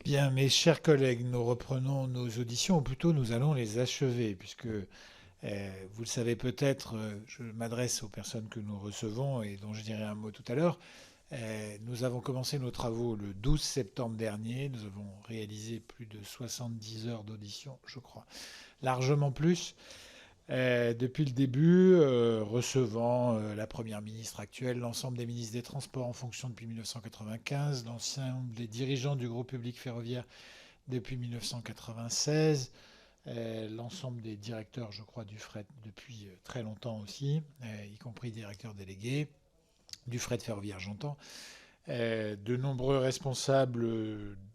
Bien, mes chers collègues, nous reprenons nos auditions, ou plutôt nous allons les achever, puisque vous le savez peut-être, je m'adresse aux personnes que nous recevons et dont je dirai un mot tout à l'heure. Nous avons commencé nos travaux le 12 septembre dernier. Nous avons réalisé plus de 70 heures d'audition, je crois, largement plus. Depuis le début, recevant la Première ministre actuelle, l'ensemble des ministres des Transports en fonction depuis 1995, l'ensemble des dirigeants du groupe public ferroviaire depuis 1996, l'ensemble des directeurs, je crois, du fret depuis très longtemps aussi, y compris directeurs délégués, du fret ferroviaire, j'entends, de nombreux responsables,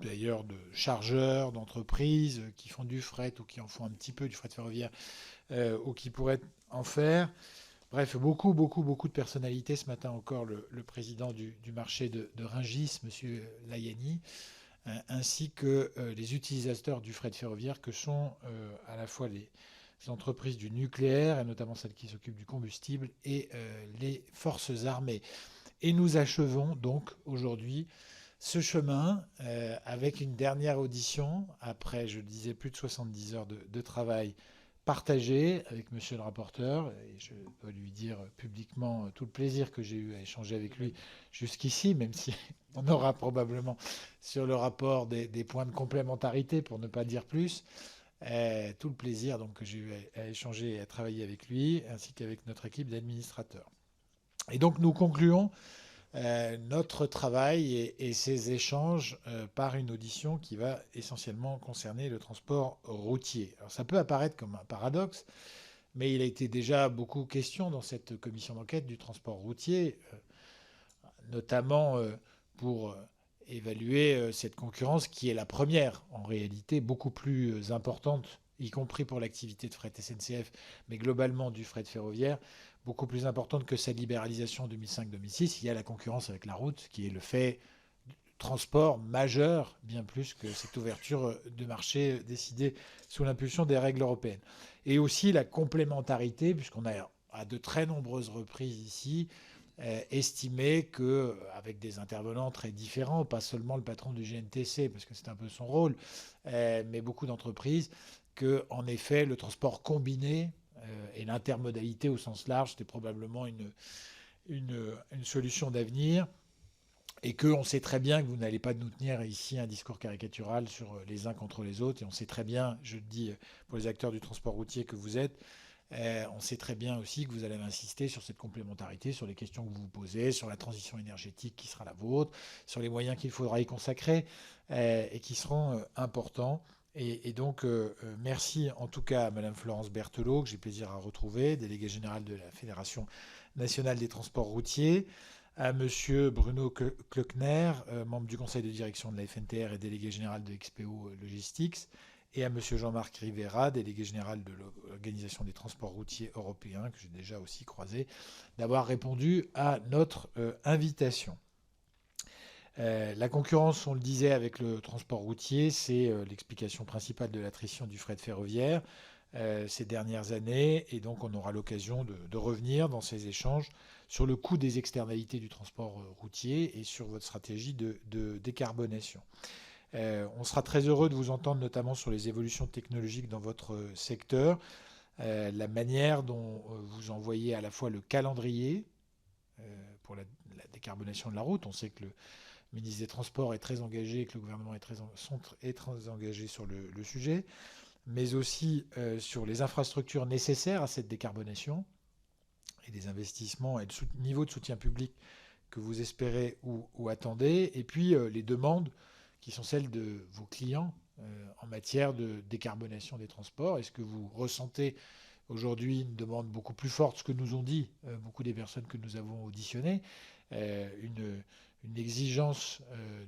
d'ailleurs, de chargeurs, d'entreprises qui font du fret ou qui en font un petit peu du fret ferroviaire ou qui pourraient en faire. Bref, beaucoup, beaucoup, beaucoup de personnalités. Ce matin encore, le président du marché de Rungis, M. Layani, ainsi que les utilisateurs du fret ferroviaire, que sont à la fois les entreprises du nucléaire, et notamment celles qui s'occupent du combustible, et les forces armées. Et nous achevons donc aujourd'hui ce chemin avec une dernière audition, après, je le disais, plus de 70 heures de travail partagé avec monsieur le rapporteur. Et je dois lui dire publiquement tout le plaisir que j'ai eu à échanger avec lui jusqu'ici, même si on aura probablement sur le rapport des points de complémentarité, pour ne pas dire plus. Tout le plaisir donc, que j'ai eu à échanger et à travailler avec lui, ainsi qu'avec notre équipe d'administrateurs. Et donc nous concluons notre travail et ces échanges par une audition qui va essentiellement concerner le transport routier. Alors ça peut apparaître comme un paradoxe, mais il a été déjà beaucoup question dans cette commission d'enquête du transport routier, notamment pour évaluer cette concurrence qui est la première, en réalité, beaucoup plus importante, y compris pour l'activité de fret SNCF, mais globalement du fret ferroviaire, beaucoup plus importante que sa libéralisation en 2005-2006. Il y a la concurrence avec la route, qui est le fait transport majeur, bien plus que cette ouverture de marché décidée sous l'impulsion des règles européennes. Et aussi la complémentarité, puisqu'on a à de très nombreuses reprises ici estimé que, avec des intervenants très différents, pas seulement le patron du GNTC, parce que c'est un peu son rôle, mais beaucoup d'entreprises, que en effet le transport combiné et l'intermodalité au sens large, c'était probablement une solution d'avenir. Et qu'on sait très bien que vous n'allez pas nous tenir ici un discours caricatural sur les uns contre les autres. Et on sait très bien, je le dis pour les acteurs du transport routier que vous êtes, on sait très bien aussi que vous allez insister sur cette complémentarité, sur les questions que vous vous posez, sur la transition énergétique qui sera la vôtre, sur les moyens qu'il faudra y consacrer et qui seront importants. Et donc, merci en tout cas à Madame Florence Berthelot, que j'ai plaisir à retrouver, déléguée générale de la Fédération nationale des transports routiers, à Monsieur Bruno Klöckner, membre du conseil de direction de la FNTR et délégué général de XPO Logistics, et à Monsieur Jean-Marc Rivera, délégué général de l'Organisation des transports routiers européens, que j'ai déjà aussi croisé, d'avoir répondu à notre invitation. La concurrence, on le disait, avec le transport routier, c'est l'explication principale de l'attrition du fret ferroviaire ces dernières années. Et donc, on aura l'occasion de revenir dans ces échanges sur le coût des externalités du transport routier et sur votre stratégie de décarbonation. On sera très heureux de vous entendre notamment sur les évolutions technologiques dans votre secteur, la manière dont vous envoyez à la fois le calendrier pour la décarbonation de la route. On sait que le ministre des Transports est très engagé, que le gouvernement est très engagé sur le sujet, mais aussi sur les infrastructures nécessaires à cette décarbonation et des investissements et le niveau de soutien public que vous espérez ou attendez, et puis les demandes qui sont celles de vos clients en matière de décarbonation des transports. Est-ce que vous ressentez aujourd'hui une demande beaucoup plus forte, ce que nous ont dit beaucoup des personnes que nous avons auditionnées, une exigence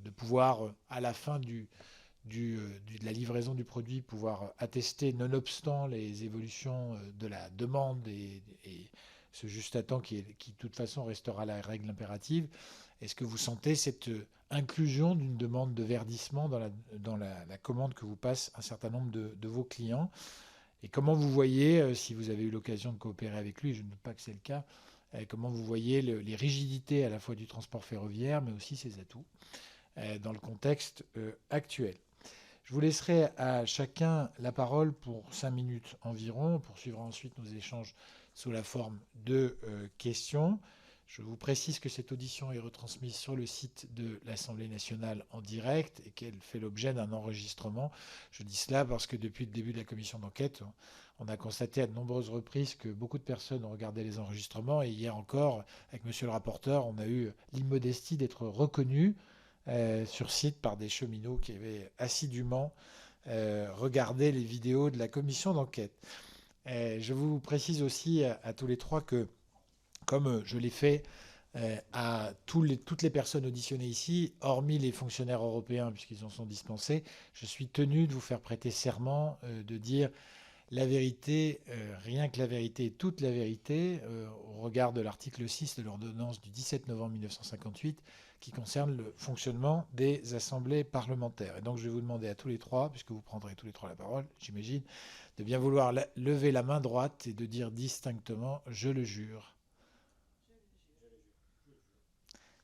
de pouvoir, à la fin de la livraison du produit, pouvoir attester, nonobstant les évolutions de la demande et ce juste à temps qui, de toute façon, restera la règle impérative. Est-ce que vous sentez cette inclusion d'une demande de verdissement dans la commande que vous passe un certain nombre de vos clients? Et comment vous voyez, si vous avez eu l'occasion de coopérer avec lui, je ne doute pas que c'est le cas, comment vous voyez les rigidités à la fois du transport ferroviaire, mais aussi ses atouts dans le contexte actuel? Je vous laisserai à chacun la parole pour 5 minutes environ. On poursuivra ensuite nos échanges sous la forme de questions. Je vous précise que cette audition est retransmise sur le site de l'Assemblée nationale en direct et qu'elle fait l'objet d'un enregistrement. Je dis cela parce que depuis le début de la commission d'enquête, on a constaté à de nombreuses reprises que beaucoup de personnes ont regardé les enregistrements. Et hier encore, avec monsieur le rapporteur, on a eu l'immodestie d'être reconnus sur site par des cheminots qui avaient assidûment regardé les vidéos de la commission d'enquête. Je vous précise aussi à tous les trois que, comme je l'ai fait à toutes les personnes auditionnées ici, hormis les fonctionnaires européens, puisqu'ils en sont dispensés, je suis tenu de vous faire prêter serment, de dire la vérité, rien que la vérité, toute la vérité, au regard de l'article 6 de l'ordonnance du 17 novembre 1958, qui concerne le fonctionnement des assemblées parlementaires. Et donc je vais vous demander à tous les trois, puisque vous prendrez tous les trois la parole, j'imagine, de bien vouloir lever la main droite et de dire distinctement « je le jure ».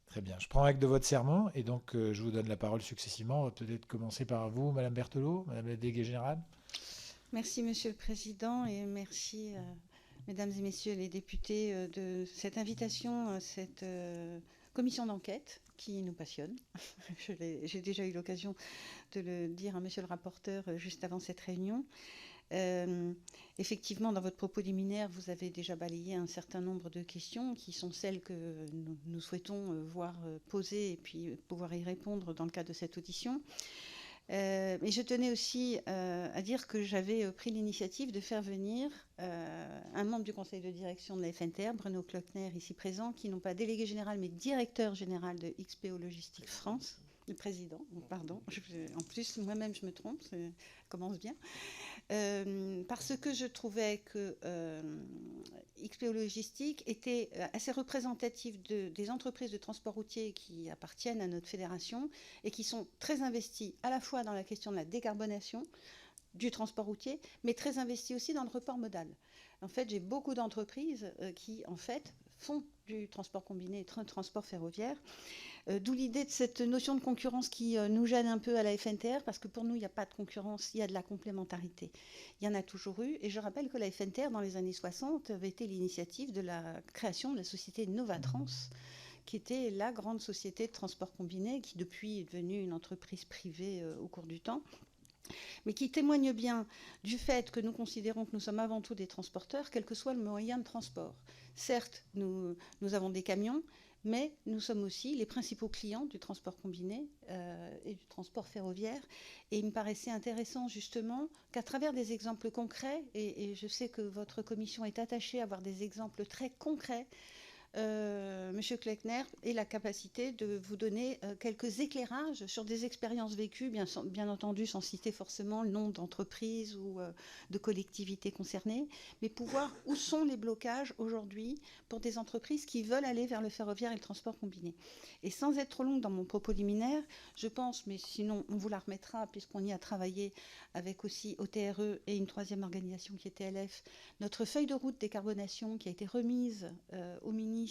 Très bien. Je prends acte de votre serment et donc je vous donne la parole successivement. On va peut-être commencer par vous, Madame Berthelot, Madame la déléguée générale. Merci, Monsieur le Président, et merci, Mesdames et Messieurs les députés, de cette invitation à cette commission d'enquête qui nous passionne. J'ai déjà eu l'occasion de le dire à Monsieur le rapporteur juste avant cette réunion. Effectivement, dans votre propos liminaire, vous avez déjà balayé un certain nombre de questions qui sont celles que nous souhaitons voir posées et puis pouvoir y répondre dans le cadre de cette audition. Mais je tenais aussi à dire que j'avais pris l'initiative de faire venir un membre du conseil de direction de la FNTR, Bruno Klockner, ici présent, qui non pas délégué général, mais directeur général de XPO Logistique France. Le président, pardon. En plus, moi-même, je me trompe, ça commence bien. Parce que je trouvais que XPO Logistique était assez représentatif des entreprises de transport routier qui appartiennent à notre fédération et qui sont très investies à la fois dans la question de la décarbonation du transport routier, mais très investies aussi dans le report modal. En fait, j'ai beaucoup d'entreprises qui, en fait, font du transport combiné et transport ferroviaire. D'où l'idée de cette notion de concurrence qui nous gêne un peu à la FNTR, parce que pour nous, il n'y a pas de concurrence, il y a de la complémentarité. Il y en a toujours eu, et je rappelle que la FNTR, dans les années 60, avait été l'initiative de la création de la société Novatrans, qui était la grande société de transport combiné, qui depuis est devenue une entreprise privée au cours du temps, mais qui témoigne bien du fait que nous considérons que nous sommes avant tout des transporteurs, quel que soit le moyen de transport. Certes, nous avons des camions, mais nous sommes aussi les principaux clients du transport combiné et du transport ferroviaire. Et il me paraissait intéressant justement qu'à travers des exemples concrets, et je sais que votre commission est attachée à avoir des exemples très concrets, Monsieur Kleckner ait la capacité de vous donner quelques éclairages sur des expériences vécues, bien entendu sans citer forcément le nom d'entreprises ou de collectivités concernées, mais pour voir où sont les blocages aujourd'hui pour des entreprises qui veulent aller vers le ferroviaire et le transport combiné. Et sans être trop longue dans mon propos liminaire, je pense, mais sinon on vous la remettra puisqu'on y a travaillé avec aussi OTRE et une troisième organisation qui est TLF, notre feuille de route décarbonation qui a été remise au ministre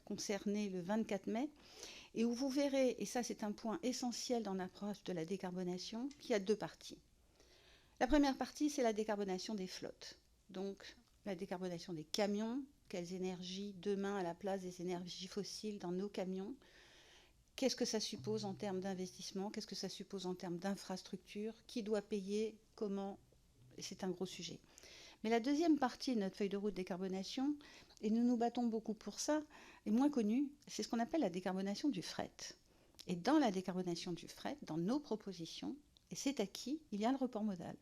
concerné le 24 mai, et où vous verrez, et ça c'est un point essentiel dans l'approche de la décarbonation, qu'il y a deux parties. La première partie, c'est la décarbonation des flottes. Donc la décarbonation des camions, quelles énergies demain à la place des énergies fossiles dans nos camions. Qu'est-ce que ça suppose en termes d'investissement? Qu'est-ce que ça suppose en termes d'infrastructure? Qui doit payer? Comment? C'est un gros sujet. Mais la deuxième partie de notre feuille de route décarbonation, et nous nous battons beaucoup pour ça, est moins connue, c'est ce qu'on appelle la décarbonation du fret. Et dans la décarbonation du fret, dans nos propositions, et c'est acquis, il y a le report modal.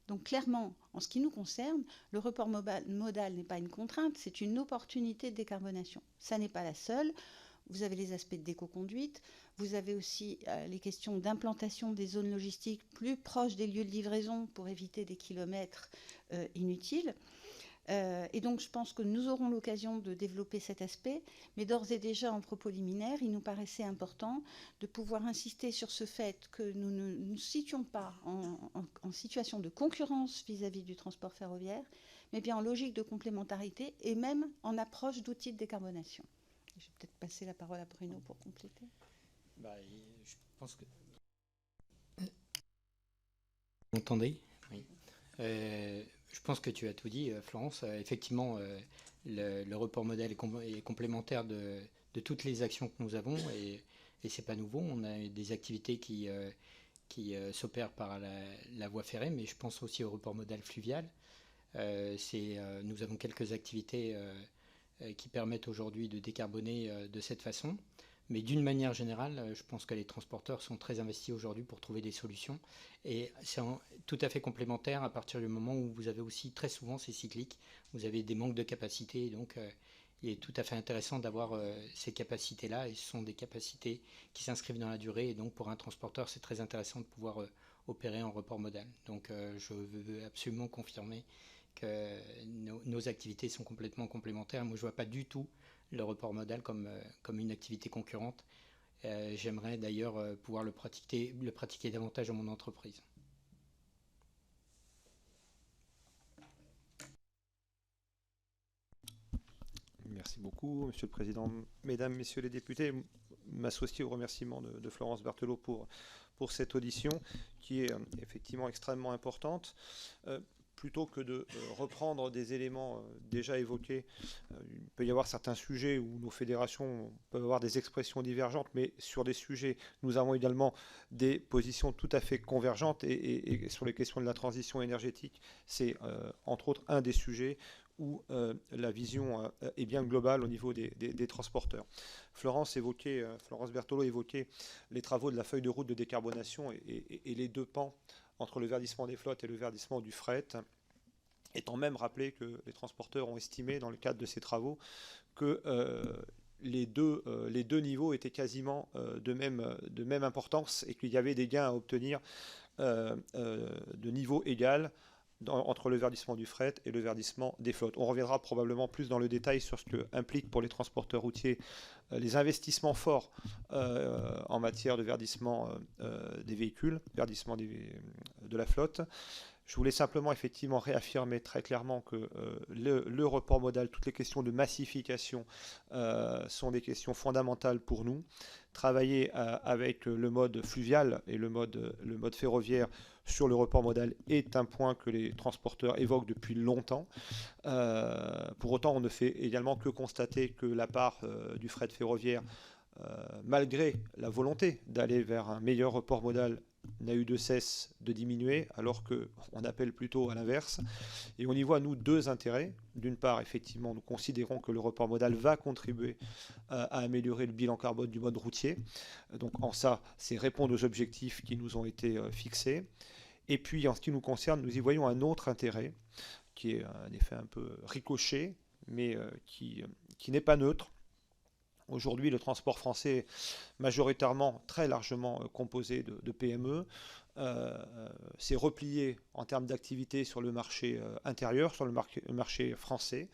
Donc clairement, en ce qui nous concerne, le report modal n'est pas une contrainte, c'est une opportunité de décarbonation. Ça n'est pas la seule. Vous avez les aspects de déco-conduite, vous avez aussi les questions d'implantation des zones logistiques plus proches des lieux de livraison pour éviter des kilomètres inutiles. Et donc je pense que nous aurons l'occasion de développer cet aspect, mais d'ores et déjà en propos liminaire, il nous paraissait important de pouvoir insister sur ce fait que nous ne nous situons pas en situation de concurrence vis-à-vis du transport ferroviaire, mais bien en logique de complémentarité et même en approche d'outils de décarbonation. Je vais peut-être passer la parole à Bruno pour compléter. Je pense que M'entendez? Oui. Je pense que tu as tout dit, Florence. Effectivement, le report modèle est complémentaire de toutes les actions que nous avons et c'est pas nouveau. On a des activités qui s'opèrent par la voie ferrée, mais je pense aussi au report modal fluvial. Nous avons quelques activités qui permettent aujourd'hui de décarboner de cette façon. Mais d'une manière générale, je pense que les transporteurs sont très investis aujourd'hui pour trouver des solutions. Et c'est tout à fait complémentaire à partir du moment où vous avez aussi très souvent ces cycliques, vous avez des manques de capacité. Donc il est tout à fait intéressant d'avoir ces capacités-là. Et ce sont des capacités qui s'inscrivent dans la durée. Et donc pour un transporteur, c'est très intéressant de pouvoir opérer en report modal. Donc je veux absolument confirmer que nos activités sont complètement complémentaires. Moi, je ne vois pas du tout le report modal comme une activité concurrente. J'aimerais d'ailleurs pouvoir le pratiquer davantage dans mon entreprise. Merci beaucoup, Monsieur le Président. Mesdames, Messieurs les députés, m'associer au remerciement de Florence Berthelot pour cette audition qui est effectivement extrêmement importante. Plutôt que de reprendre des éléments déjà évoqués, il peut y avoir certains sujets où nos fédérations peuvent avoir des expressions divergentes, mais sur des sujets, nous avons également des positions tout à fait convergentes et sur les questions de la transition énergétique, c'est entre autres un des sujets où la vision est bien globale au niveau des transporteurs. Florence Berthelot évoquait les travaux de la feuille de route de décarbonation et les deux pans entre le verdissement des flottes et le verdissement du fret, étant même rappelé que les transporteurs ont estimé dans le cadre de ces travaux que les deux niveaux étaient quasiment de même importance et qu'il y avait des gains à obtenir de niveau égal entre le verdissement du fret et le verdissement des flottes. On reviendra probablement plus dans le détail sur ce que implique pour les transporteurs routiers les investissements forts en matière de verdissement des véhicules, verdissement de la flotte. Je voulais simplement effectivement réaffirmer très clairement que le report modal, toutes les questions de massification sont des questions fondamentales pour nous. Travailler avec le mode fluvial et le mode ferroviaire sur le report modal est un point que les transporteurs évoquent depuis longtemps. Pour autant, on ne fait également que constater que la part du fret ferroviaire, malgré la volonté d'aller vers un meilleur report modal, n'a eu de cesse de diminuer, alors qu'on appelle plutôt à l'inverse. Et on y voit, nous, deux intérêts. D'une part, effectivement, nous considérons que le report modal va contribuer à améliorer le bilan carbone du mode routier. Donc en ça, c'est répondre aux objectifs qui nous ont été fixés. Et puis, en ce qui nous concerne, nous y voyons un autre intérêt, qui est un effet un peu ricochet, mais qui n'est pas neutre. Aujourd'hui, le transport français est majoritairement, très largement composé de PME. C'est replié en termes d'activité sur le marché intérieur, sur le marché français,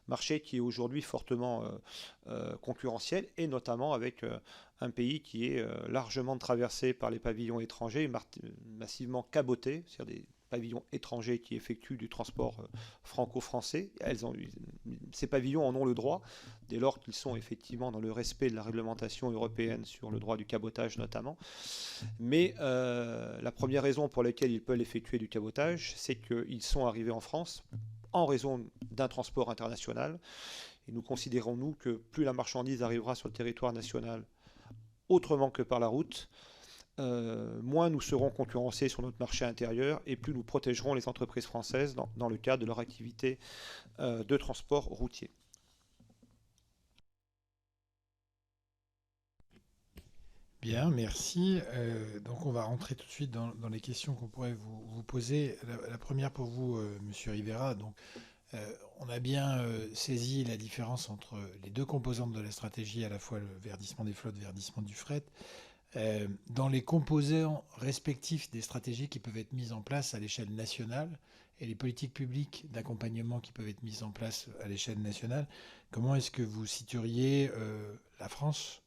marché qui est aujourd'hui fortement concurrentiel, et notamment avec un pays qui est largement traversé par les pavillons étrangers, massivement cabotés, c'est-à-dire des pavillons étrangers qui effectuent du transport franco-français. Ces pavillons en ont le droit, dès lors qu'ils sont effectivement dans le respect de la réglementation européenne sur le droit du cabotage notamment. Mais la première raison pour laquelle ils peuvent effectuer du cabotage, c'est qu'ils sont arrivés en France en raison d'un transport international. Et nous considérons, nous, que plus la marchandise arrivera sur le territoire national autrement que par la route, moins nous serons concurrencés sur notre marché intérieur et plus nous protégerons les entreprises françaises dans le cadre de leur activité de transport routier. Bien, merci. Donc on va rentrer tout de suite dans les questions qu'on pourrait vous poser. La première pour vous, Monsieur Rivera. Donc, on a bien saisi la différence entre les deux composantes de la stratégie, à la fois le verdissement des flottes, le verdissement du fret. Dans les composants respectifs des stratégies qui peuvent être mises en place à l'échelle nationale et les politiques publiques d'accompagnement qui peuvent être mises en place à l'échelle nationale, comment est-ce que vous situeriez la France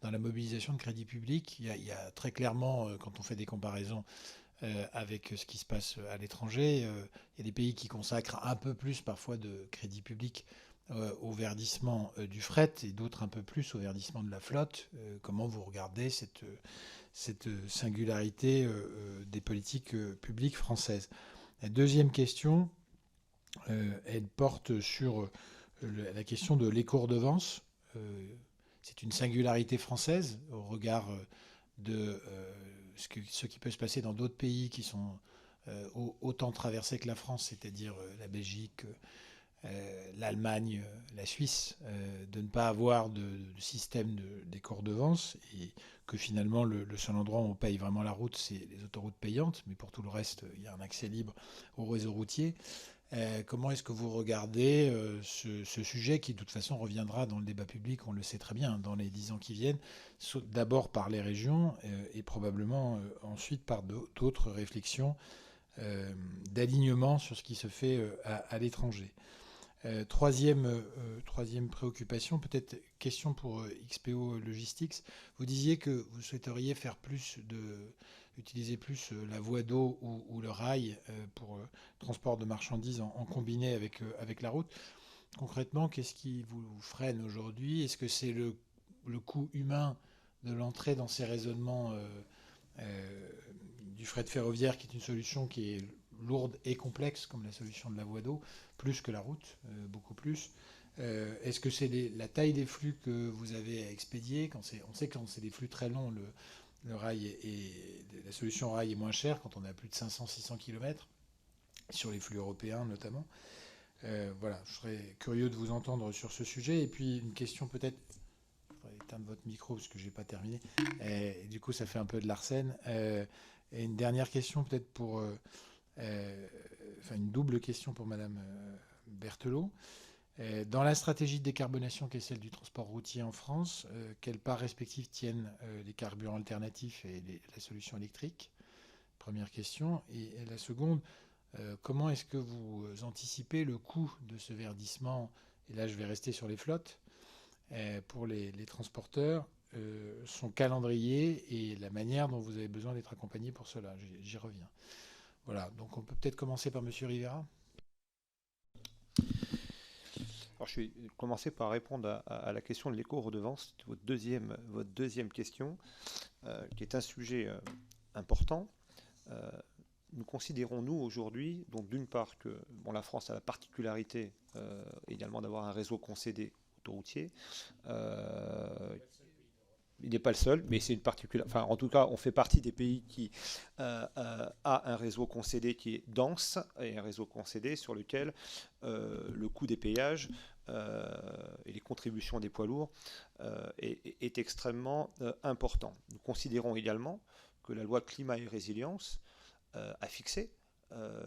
dans la mobilisation de crédit public? Il y a très clairement, quand on fait des comparaisons avec ce qui se passe à l'étranger, il y a des pays qui consacrent un peu plus parfois de crédit public au verdissement du fret et d'autres un peu plus au verdissement de la flotte. Comment vous regardez cette singularité des politiques publiques françaises? La deuxième question, elle porte sur la question de l'éco-redevance. C'est une singularité française au regard de ce qui peut se passer dans d'autres pays qui sont autant traversés que la France, c'est-à-dire la Belgique, l'Allemagne, la Suisse, de ne pas avoir de système d'éco-redevance et que finalement le seul endroit où on paye vraiment la route, c'est les autoroutes payantes, mais pour tout le reste, il y a un accès libre au réseau routier. Comment est-ce que vous regardez ce sujet qui de toute façon reviendra dans le débat public, on le sait très bien, dans les 10 ans qui viennent, d'abord par les régions et probablement ensuite par d'autres réflexions d'alignement sur ce qui se fait à l'étranger. Troisième préoccupation, peut-être question pour XPO Logistics. Vous disiez que vous souhaiteriez faire utiliser plus la voie d'eau ou le rail pour transport de marchandises en combiné avec la route. Concrètement, qu'est-ce qui vous freine aujourd'hui? Est-ce que c'est le coût humain de l'entrée dans ces raisonnements du fret ferroviaire, qui est une solution qui est lourde et complexe, comme la solution de la voie d'eau, plus que la route, beaucoup plus. Est-ce que c'est la taille des flux que vous avez à expédier? On sait que quand c'est des flux très longs, le rail la solution rail est moins chère quand on a plus de 500-600 km, sur les flux européens notamment. Voilà, je serais curieux de vous entendre sur ce sujet. Et puis une question peut-être, il faudrait éteindre votre micro parce que je n'ai pas terminé. Et du coup, ça fait un peu de l'arsène. Et une dernière question peut-être pour... une double question pour Madame Berthelot. Dans la stratégie de décarbonation qui est celle du transport routier en France, quelle part respective tiennent les carburants alternatifs et la solution électrique? Première question. Et la seconde, comment est-ce que vous anticipez le coût de ce verdissement? Et là, je vais rester sur les flottes. Pour les transporteurs, son calendrier et la manière dont vous avez besoin d'être accompagné pour cela. J'y reviens. Voilà, donc on peut peut-être commencer par M. Rivera. Alors, je vais commencer par répondre à la question de l'éco-redevance, votre deuxième question, qui est un sujet important. Nous considérons, nous, aujourd'hui, donc d'une part que la France a la particularité également d'avoir un réseau concédé autoroutier. Il n'est pas le seul, mais c'est une particularité. Enfin, en tout cas, on fait partie des pays qui a un réseau concédé qui est dense et un réseau concédé sur lequel le coût des péages et les contributions des poids lourds est extrêmement important. Nous considérons également que la loi climat et résilience a fixé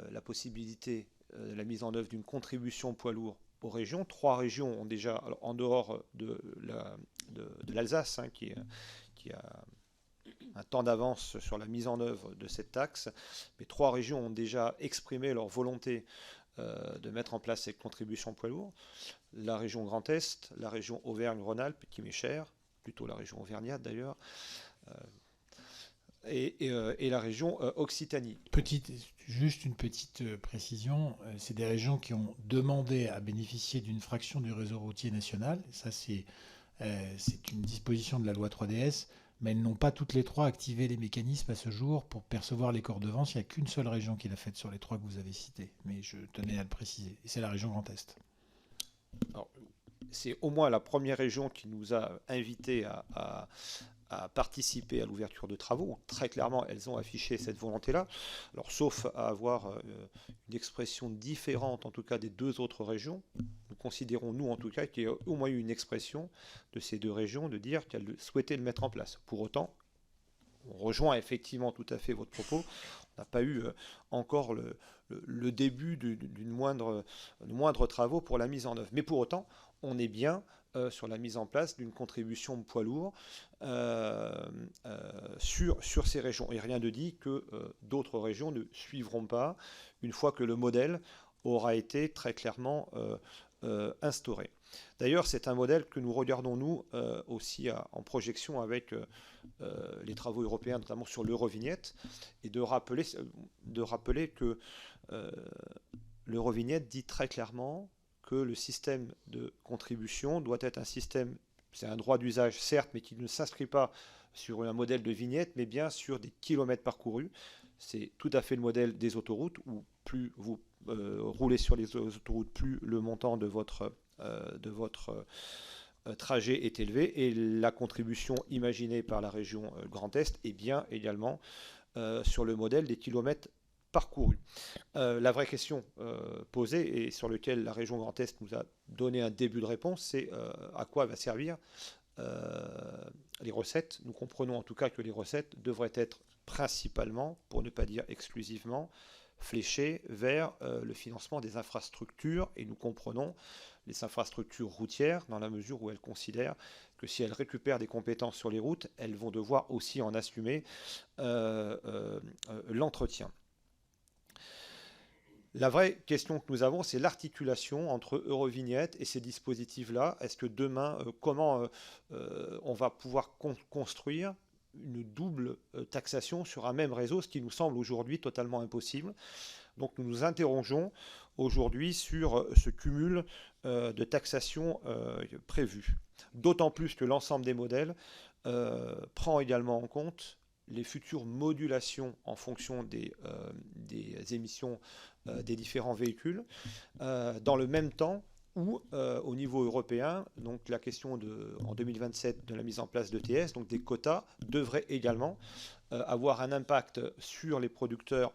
la possibilité de la mise en œuvre d'une contribution poids lourd aux régions. 3 régions ont déjà, alors, en dehors de l'Alsace, qui a un temps d'avance sur la mise en œuvre de cette taxe, mais 3 régions ont déjà exprimé leur volonté de mettre en place cette contribution poids lourd. La région Grand Est, la région Auvergne-Rhône-Alpes, qui m'est chère, plutôt la région auvergnate d'ailleurs, et la région Occitanie. Juste une petite précision, c'est des régions qui ont demandé à bénéficier d'une fraction du réseau routier national. Ça, c'est une disposition de la loi 3DS, mais elles n'ont pas toutes les 3 activé les mécanismes à ce jour pour percevoir les redevance. Il n'y a qu'une seule région qui l'a faite sur les 3 que vous avez cités, mais je tenais à le préciser, et c'est la région Grand Est. Alors, c'est au moins la première région qui nous a invités à participer à l'ouverture de travaux. Très clairement, elles ont affiché cette volonté-là. Alors, sauf à avoir une expression différente, en tout cas des 2 autres régions, nous considérons, nous en tout cas, qu'il y a au moins eu une expression de ces 2 régions de dire qu'elles souhaitaient le mettre en place. Pour autant, on rejoint effectivement tout à fait votre propos. On n'a pas eu encore le début d'une moindre travaux pour la mise en œuvre. Mais pour autant, on est bien sur la mise en place d'une contribution de poids lourd sur ces régions. Et rien ne dit que d'autres régions ne suivront pas une fois que le modèle aura été très clairement instauré. D'ailleurs, c'est un modèle que nous regardons, nous, aussi en projection avec les travaux européens, notamment sur l'Eurovignette, et de rappeler que l'Eurovignette dit très clairement que le système de contribution doit être un système, c'est un droit d'usage certes, mais qui ne s'inscrit pas sur un modèle de vignette, mais bien sur des kilomètres parcourus. C'est tout à fait le modèle des autoroutes, où plus vous roulez sur les autoroutes, plus le montant de votre trajet est élevé, et la contribution imaginée par la région Grand Est est bien également sur le modèle des kilomètres parcourus. La vraie question posée et sur laquelle la région Grand Est nous a donné un début de réponse, c'est à quoi va servir les recettes. Nous comprenons en tout cas que les recettes devraient être principalement, pour ne pas dire exclusivement, fléchées vers le financement des infrastructures, et nous comprenons les infrastructures routières dans la mesure où elles considèrent que si elles récupèrent des compétences sur les routes, elles vont devoir aussi en assumer l'entretien. La vraie question que nous avons, c'est l'articulation entre Eurovignette et ces dispositifs-là. Est-ce que demain, comment on va pouvoir construire une double taxation sur un même réseau, ce qui nous semble aujourd'hui totalement impossible. Donc nous nous interrogeons aujourd'hui sur ce cumul de taxation prévu. D'autant plus que l'ensemble des modèles prend également en compte les futures modulations en fonction des émissions des différents véhicules, dans le même temps où, au niveau européen, donc la question en 2027 de la mise en place d'ETS, donc des quotas, devrait également avoir un impact sur les producteurs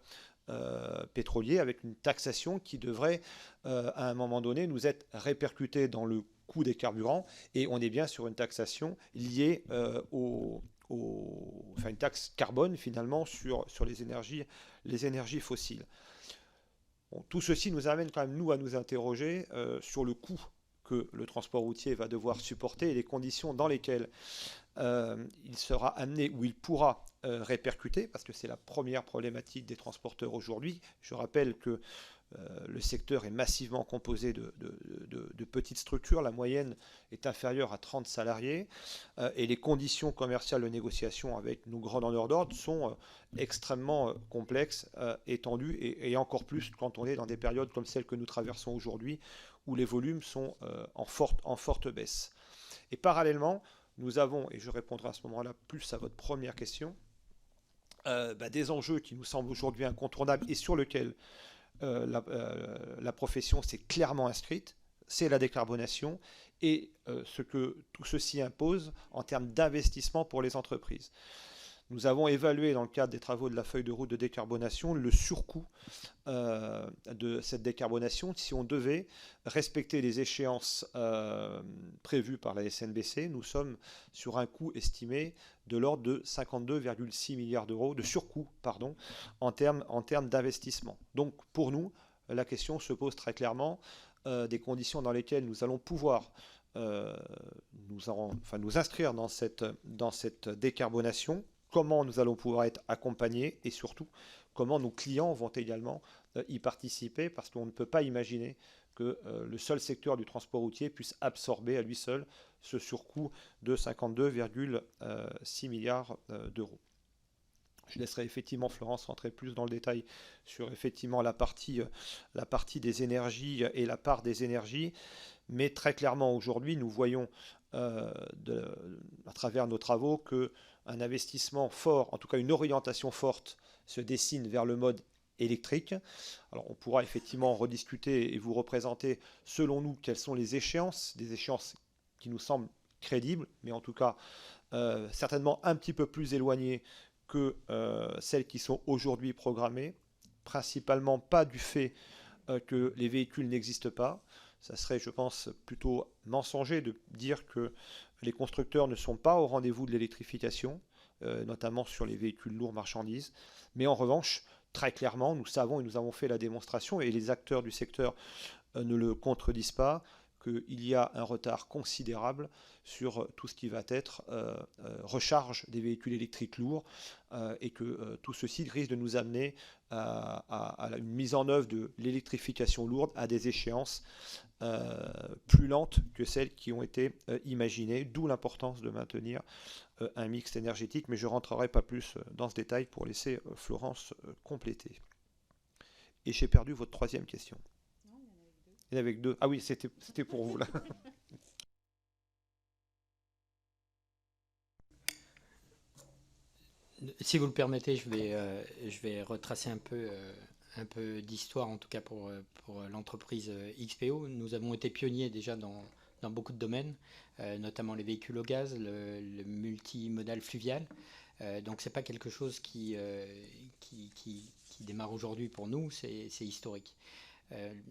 pétroliers, avec une taxation qui devrait, à un moment donné, nous être répercutée dans le coût des carburants, et on est bien sur une taxation liée enfin une taxe carbone finalement sur les énergies fossiles. Bon, tout ceci nous amène quand même, nous, à nous interroger sur le coût que le transport routier va devoir supporter et les conditions dans lesquelles il sera amené ou il pourra répercuter, parce que c'est la première problématique des transporteurs aujourd'hui. Je rappelle que le secteur est massivement composé de petites structures. La moyenne est inférieure à 30 salariés et les conditions commerciales de négociation avec nos grands donneurs d'ordre sont extrêmement complexes, étendues et encore plus quand on est dans des périodes comme celles que nous traversons aujourd'hui où les volumes sont en forte baisse. Et parallèlement, nous avons, et je répondrai à ce moment-là plus à votre première question, des enjeux qui nous semblent aujourd'hui incontournables et sur lesquels la profession s'est clairement inscrite, c'est la décarbonation et ce que tout ceci impose en termes d'investissement pour les entreprises. Nous avons évalué dans le cadre des travaux de la feuille de route de décarbonation le surcoût de cette décarbonation si on devait respecter les échéances prévues par la SNBC. Nous sommes sur un coût estimé de l'ordre de 52,6 milliards d'euros de surcoût, en termes d'investissement. Donc pour nous, la question se pose très clairement des conditions dans lesquelles nous allons pouvoir nous inscrire dans cette décarbonation, comment nous allons pouvoir être accompagnés et surtout comment nos clients vont également y participer, parce qu'on ne peut pas imaginer que le seul secteur du transport routier puisse absorber à lui seul ce surcoût de 52,6 milliards d'euros. Je laisserai effectivement Florence rentrer plus dans le détail sur effectivement la partie des énergies et la part des énergies, mais très clairement aujourd'hui nous voyons à travers nos travaux qu'un investissement fort, en tout cas une orientation forte, se dessine vers le mode électrique. Alors on pourra effectivement rediscuter et vous représenter selon nous quelles sont les échéances, des échéances qui nous semblent crédibles, mais en tout cas certainement un petit peu plus éloignées que celles qui sont aujourd'hui programmées, principalement pas du fait que les véhicules n'existent pas. Ça serait, je pense, plutôt mensonger de dire que les constructeurs ne sont pas au rendez-vous de l'électrification, notamment sur les véhicules lourds marchandises. Mais en revanche, très clairement, nous savons et nous avons fait la démonstration, et les acteurs du secteur ne le contredisent pas, qu'il y a un retard considérable sur tout ce qui va être recharge des véhicules électriques lourds et que tout ceci risque de nous amener à une mise en œuvre de l'électrification lourde à des échéances plus lentes que celles qui ont été imaginées, d'où l'importance de maintenir un mix énergétique, mais je ne rentrerai pas plus dans ce détail pour laisser Florence compléter. Et j'ai perdu votre troisième question. Il y en avait que 2. Ah oui, c'était pour vous là. Si vous le permettez, je vais retracer un peu d'histoire, en tout cas pour l'entreprise XPO. Nous avons été pionniers déjà dans beaucoup de domaines, notamment les véhicules au gaz, le multimodal fluvial. Donc c'est pas quelque chose qui démarre aujourd'hui pour nous, c'est historique.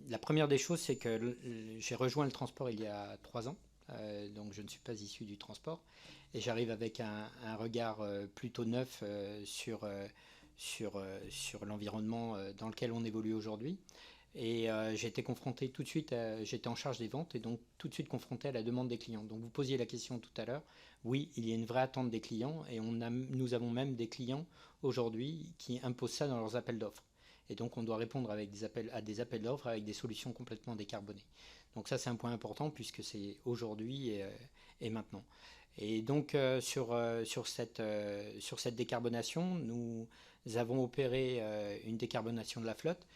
La première des choses, c'est que j'ai rejoint le transport il y a 3 ans, donc je ne suis pas issu du transport, et j'arrive avec un regard plutôt neuf sur l'environnement dans lequel on évolue aujourd'hui. Et j'ai été confronté tout de suite, j'étais en charge des ventes et donc tout de suite confronté à la demande des clients. Donc vous posiez la question tout à l'heure, oui, il y a une vraie attente des clients et nous avons même des clients aujourd'hui qui imposent ça dans leurs appels d'offres. Et donc on doit répondre avec à des appels d'offres avec des solutions complètement décarbonées. Donc ça c'est un point important puisque c'est aujourd'hui et maintenant. Et donc sur cette décarbonation, nous avons opéré une décarbonation de la flotte.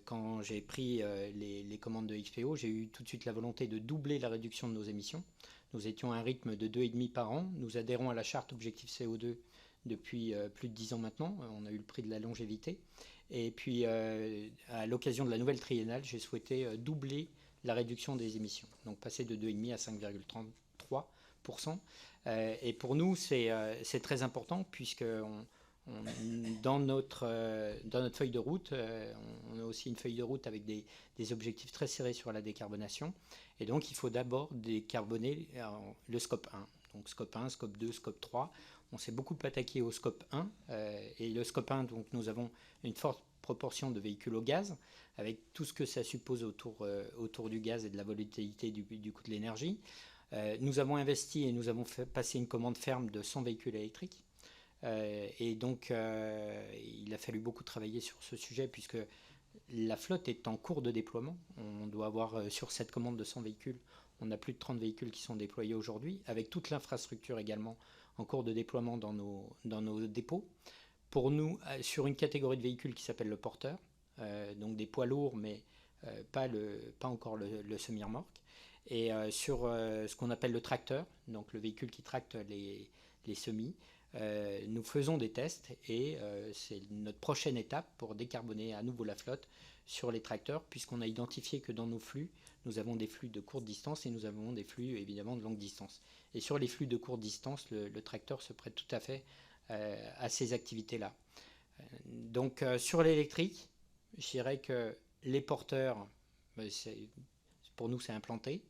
Quand j'ai pris les commandes de XPO, j'ai eu tout de suite la volonté de doubler la réduction de nos émissions. Nous étions à un rythme de 2,5 par an. Nous adhérons à la charte Objectif CO2 depuis plus de 10 ans maintenant. On a eu le prix de la longévité. Et puis, à l'occasion de la nouvelle triennale, j'ai souhaité doubler la réduction des émissions. Donc passer de 2,5 à 5,33%. Et pour nous, c'est très important puisque dans notre feuille de route, on a aussi une feuille de route avec des objectifs très serrés sur la décarbonation. Et donc, il faut d'abord décarboner le scope 1. Donc, scope 1, scope 2, scope 3. On s'est beaucoup attaqué au scope 1. Et le scope 1, donc, nous avons une forte proportion de véhicules au gaz, avec tout ce que ça suppose autour du gaz et de la volatilité du coût de l'énergie. Nous avons investi et nous avons fait passer une commande ferme de 100 véhicules électriques. Et donc, il a fallu beaucoup travailler sur ce sujet puisque la flotte est en cours de déploiement. On doit avoir sur cette commande de 100 véhicules, on a plus de 30 véhicules qui sont déployés aujourd'hui, avec toute l'infrastructure également en cours de déploiement dans nos dépôts. Pour nous, sur une catégorie de véhicules qui s'appelle le porteur, donc des poids lourds, mais pas encore le semi-remorque. Et sur ce qu'on appelle le tracteur, donc le véhicule qui tracte les semis, nous faisons des tests et c'est notre prochaine étape pour décarboner à nouveau la flotte sur les tracteurs, puisqu'on a identifié que dans nos flux, nous avons des flux de courte distance et nous avons des flux évidemment de longue distance. Et sur les flux de courte distance, le tracteur se prête tout à fait à ces activités-là. Donc sur l'électrique, je dirais que les porteurs, pour nous c'est implanté.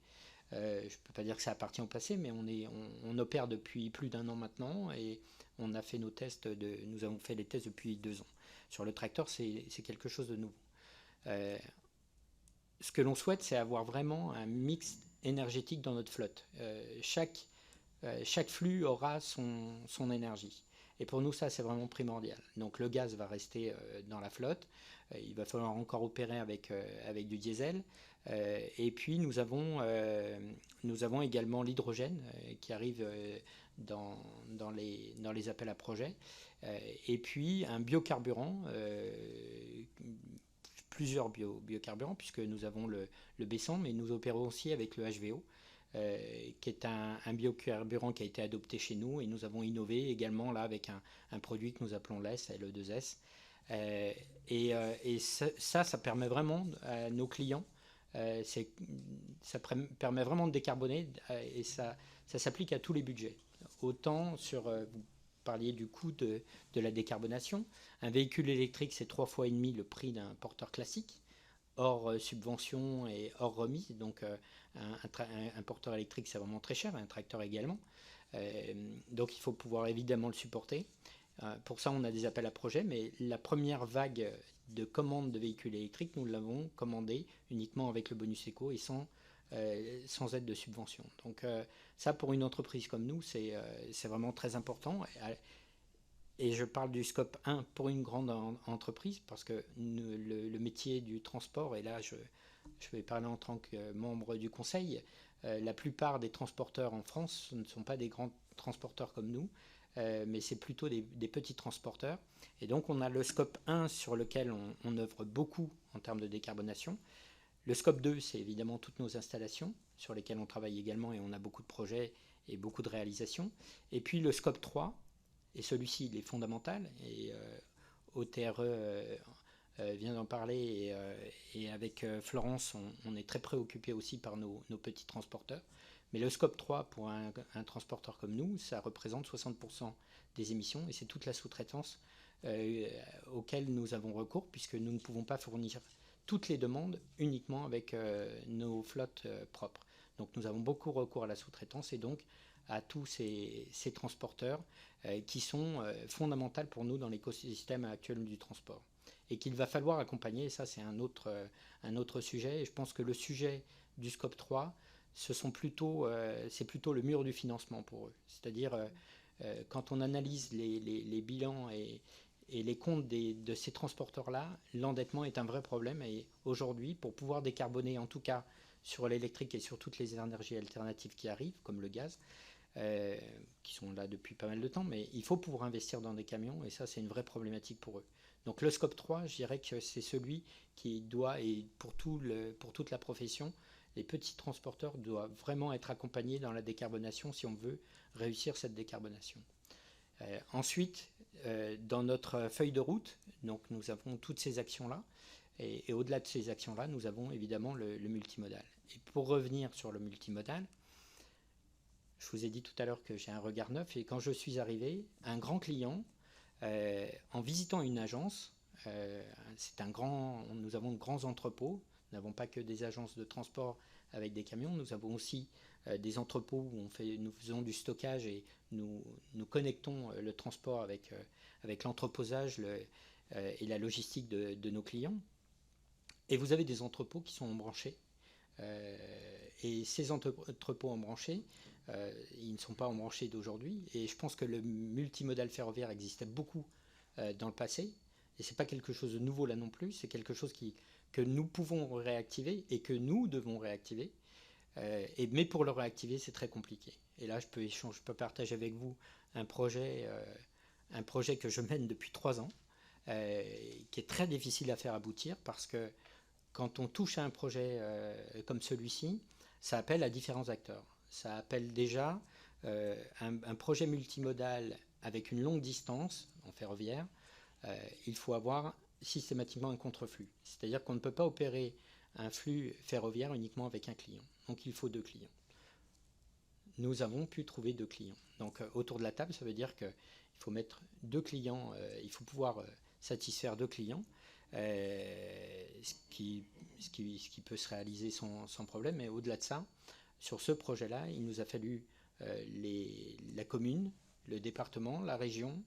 Je ne peux pas dire que ça appartient au passé, mais on opère depuis plus d'1 an maintenant et on a fait nos tests, nous avons fait les tests depuis 2 ans. Sur le tracteur, c'est quelque chose de nouveau. Ce que l'on souhaite, c'est avoir vraiment un mix énergétique dans notre flotte. Chaque flux aura son énergie. Et pour nous, ça, c'est vraiment primordial. Donc le gaz va rester dans la flotte. Il va falloir encore opérer avec du diesel. Et puis nous avons également l'hydrogène qui arrive dans les appels à projets. Et puis un biocarburant, plusieurs biocarburants, puisque nous avons le B100, mais nous opérons aussi avec le HVO. Qui est un biocarburant qui a été adopté chez nous et nous avons innové également là avec un produit que nous appelons l'ES, LE2S. Et ça permet vraiment à nos clients, ça permet vraiment de décarboner et ça s'applique à tous les budgets. Autant vous parliez du coût de la décarbonation. Un véhicule électrique, c'est 3,5 fois le prix d'un porteur classique, hors subvention et hors remise. Donc un porteur électrique, c'est vraiment très cher, un tracteur également. Donc il faut pouvoir évidemment le supporter. Pour ça, on a des appels à projets, mais la première vague de commandes de véhicules électriques, nous l'avons commandée uniquement avec le bonus éco et sans aide de subvention. Donc ça, pour une entreprise comme nous, c'est vraiment très important. Et je parle du scope 1 pour une grande entreprise, parce que le métier du transport, et là je vais parler en tant que membre du conseil, la plupart des transporteurs en France, ce ne sont pas des grands transporteurs comme nous, mais c'est plutôt des petits transporteurs. Et donc on a le scope 1 sur lequel on œuvre beaucoup en termes de décarbonation. Le scope 2, c'est évidemment toutes nos installations sur lesquelles on travaille également et on a beaucoup de projets et beaucoup de réalisations. Et puis le scope 3, et celui-ci il est fondamental, et OTRE vient d'en parler, et avec Florence, on est très préoccupé aussi par nos petits transporteurs. Mais le scope 3, pour un transporteur comme nous, ça représente 60% des émissions, et c'est toute la sous-traitance auquel nous avons recours, puisque nous ne pouvons pas fournir toutes les demandes uniquement avec nos flottes propres. Donc nous avons beaucoup recours à la sous-traitance et donc à tous ces transporteurs qui sont fondamentaux pour nous dans l'écosystème actuel du transport. Et qu'il va falloir accompagner, et ça c'est un autre sujet, et je pense que le sujet du scope 3, c'est plutôt le mur du financement pour eux. C'est-à-dire quand on analyse les bilans et les comptes de ces transporteurs-là, l'endettement est un vrai problème. Et aujourd'hui, pour pouvoir décarboner, en tout cas sur l'électrique et sur toutes les énergies alternatives qui arrivent, comme le gaz, qui sont là depuis pas mal de temps, mais il faut pouvoir investir dans des camions, et ça, c'est une vraie problématique pour eux. Donc le scope 3, je dirais que c'est celui qui doit, et pour toute la profession, les petits transporteurs doivent vraiment être accompagnés dans la décarbonation si on veut réussir cette décarbonation. Ensuite, dans notre feuille de route, donc nous avons toutes ces actions-là, et au-delà de ces actions-là, nous avons évidemment le multimodal. Et pour revenir sur le multimodal, je vous ai dit tout à l'heure que j'ai un regard neuf, et quand je suis arrivé, un grand client, en visitant une agence, nous avons de grands entrepôts, nous n'avons pas que des agences de transport avec des camions, nous avons aussi des entrepôts où nous faisons du stockage et nous connectons le transport avec l'entreposage et la logistique de nos clients. Et vous avez des entrepôts qui sont embranchés. Et ces entrepôts embranchés, ils ne sont pas embranchés d'aujourd'hui. Et je pense que le multimodal ferroviaire existait beaucoup dans le passé. Et ce n'est pas quelque chose de nouveau là non plus. C'est quelque chose que nous pouvons réactiver et que nous devons réactiver. Mais pour le réactiver, c'est très compliqué. Et là, je peux partager avec vous un projet que je mène depuis 3 ans, qui est très difficile à faire aboutir, parce que quand on touche à un projet comme celui-ci, ça appelle à différents acteurs. Ça appelle déjà un projet multimodal avec une longue distance en ferroviaire. Il faut avoir systématiquement un contre-flux. C'est-à-dire qu'on ne peut pas opérer un flux ferroviaire uniquement avec un client. Donc il faut 2 clients. Nous avons pu trouver 2 clients. Donc autour de la table, ça veut dire qu'il faut mettre 2 clients, il faut pouvoir satisfaire 2 clients, ce qui peut se réaliser sans problème. Mais au-delà de ça, sur ce projet-là, il nous a fallu la commune, le département, la région,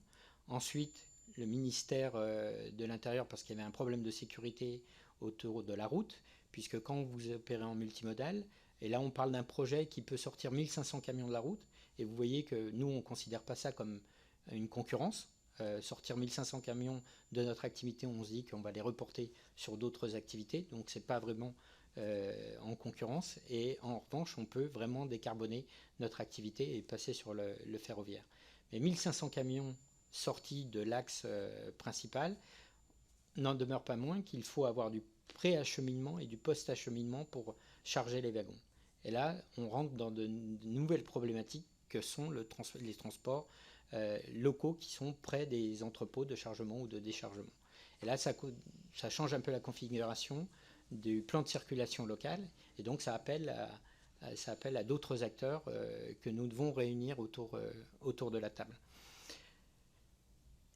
ensuite le ministère de l'Intérieur, parce qu'il y avait un problème de sécurité autour de la route, puisque quand vous opérez en multimodal, et là on parle d'un projet qui peut sortir 1500 camions de la route, et vous voyez que nous on ne considère pas ça comme une concurrence. Sortir 1500 camions de notre activité, on se dit qu'on va les reporter sur d'autres activités, donc ce n'est pas vraiment en concurrence, et en revanche on peut vraiment décarboner notre activité et passer sur le ferroviaire. Mais 1500 camions sortis de l'axe principal n'en demeure pas moins qu'il faut avoir du pré-acheminement et du post-acheminement pour charger les wagons. Et là, on rentre dans de nouvelles problématiques que sont les transports locaux qui sont près des entrepôts de chargement ou de déchargement. Et là, ça change un peu la configuration du plan de circulation local, et donc ça appelle à d'autres acteurs que nous devons réunir autour de la table.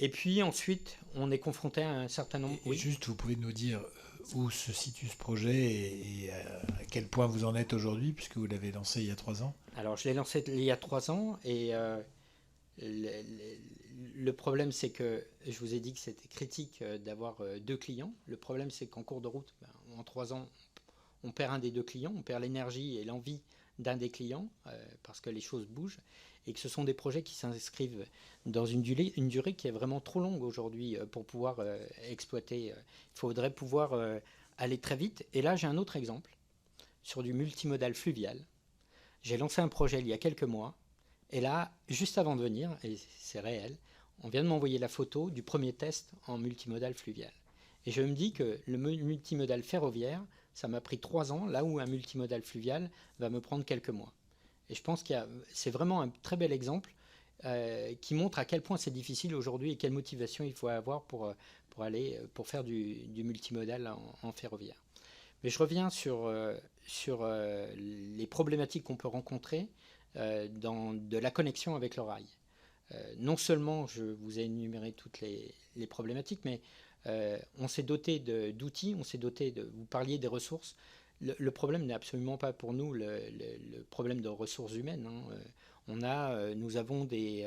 Et puis ensuite, on est confronté à un certain nombre... Et juste, vous pouvez nous dire où se situe ce projet et à quel point vous en êtes aujourd'hui, puisque vous l'avez lancé il y a 3 ans? Alors, je l'ai lancé il y a 3 ans, et le problème, c'est que je vous ai dit que c'était critique d'avoir 2 clients. Le problème, c'est qu'en cours de route, en 3 ans, on perd un des 2 clients, on perd l'énergie et l'envie d'un des clients, parce que les choses bougent, et que ce sont des projets qui s'inscrivent dans une durée qui est vraiment trop longue aujourd'hui pour pouvoir exploiter. Il faudrait pouvoir aller très vite. Et là, j'ai un autre exemple sur du multimodal fluvial. J'ai lancé un projet il y a quelques mois, et là, juste avant de venir, et c'est réel, on vient de m'envoyer la photo du premier test en multimodal fluvial. Et je me dis que le multimodal ferroviaire ça m'a pris 3 ans, là où un multimodal fluvial va me prendre quelques mois. Et je pense que c'est vraiment un très bel exemple qui montre à quel point c'est difficile aujourd'hui et quelle motivation il faut avoir pour faire du multimodal en ferroviaire. Mais je reviens sur les problématiques qu'on peut rencontrer de la connexion avec le rail. Non seulement je vous ai énuméré toutes les problématiques, mais on s'est doté d'outils, vous parliez des ressources. Le problème n'est absolument pas pour nous le problème de ressources humaines. Nous avons des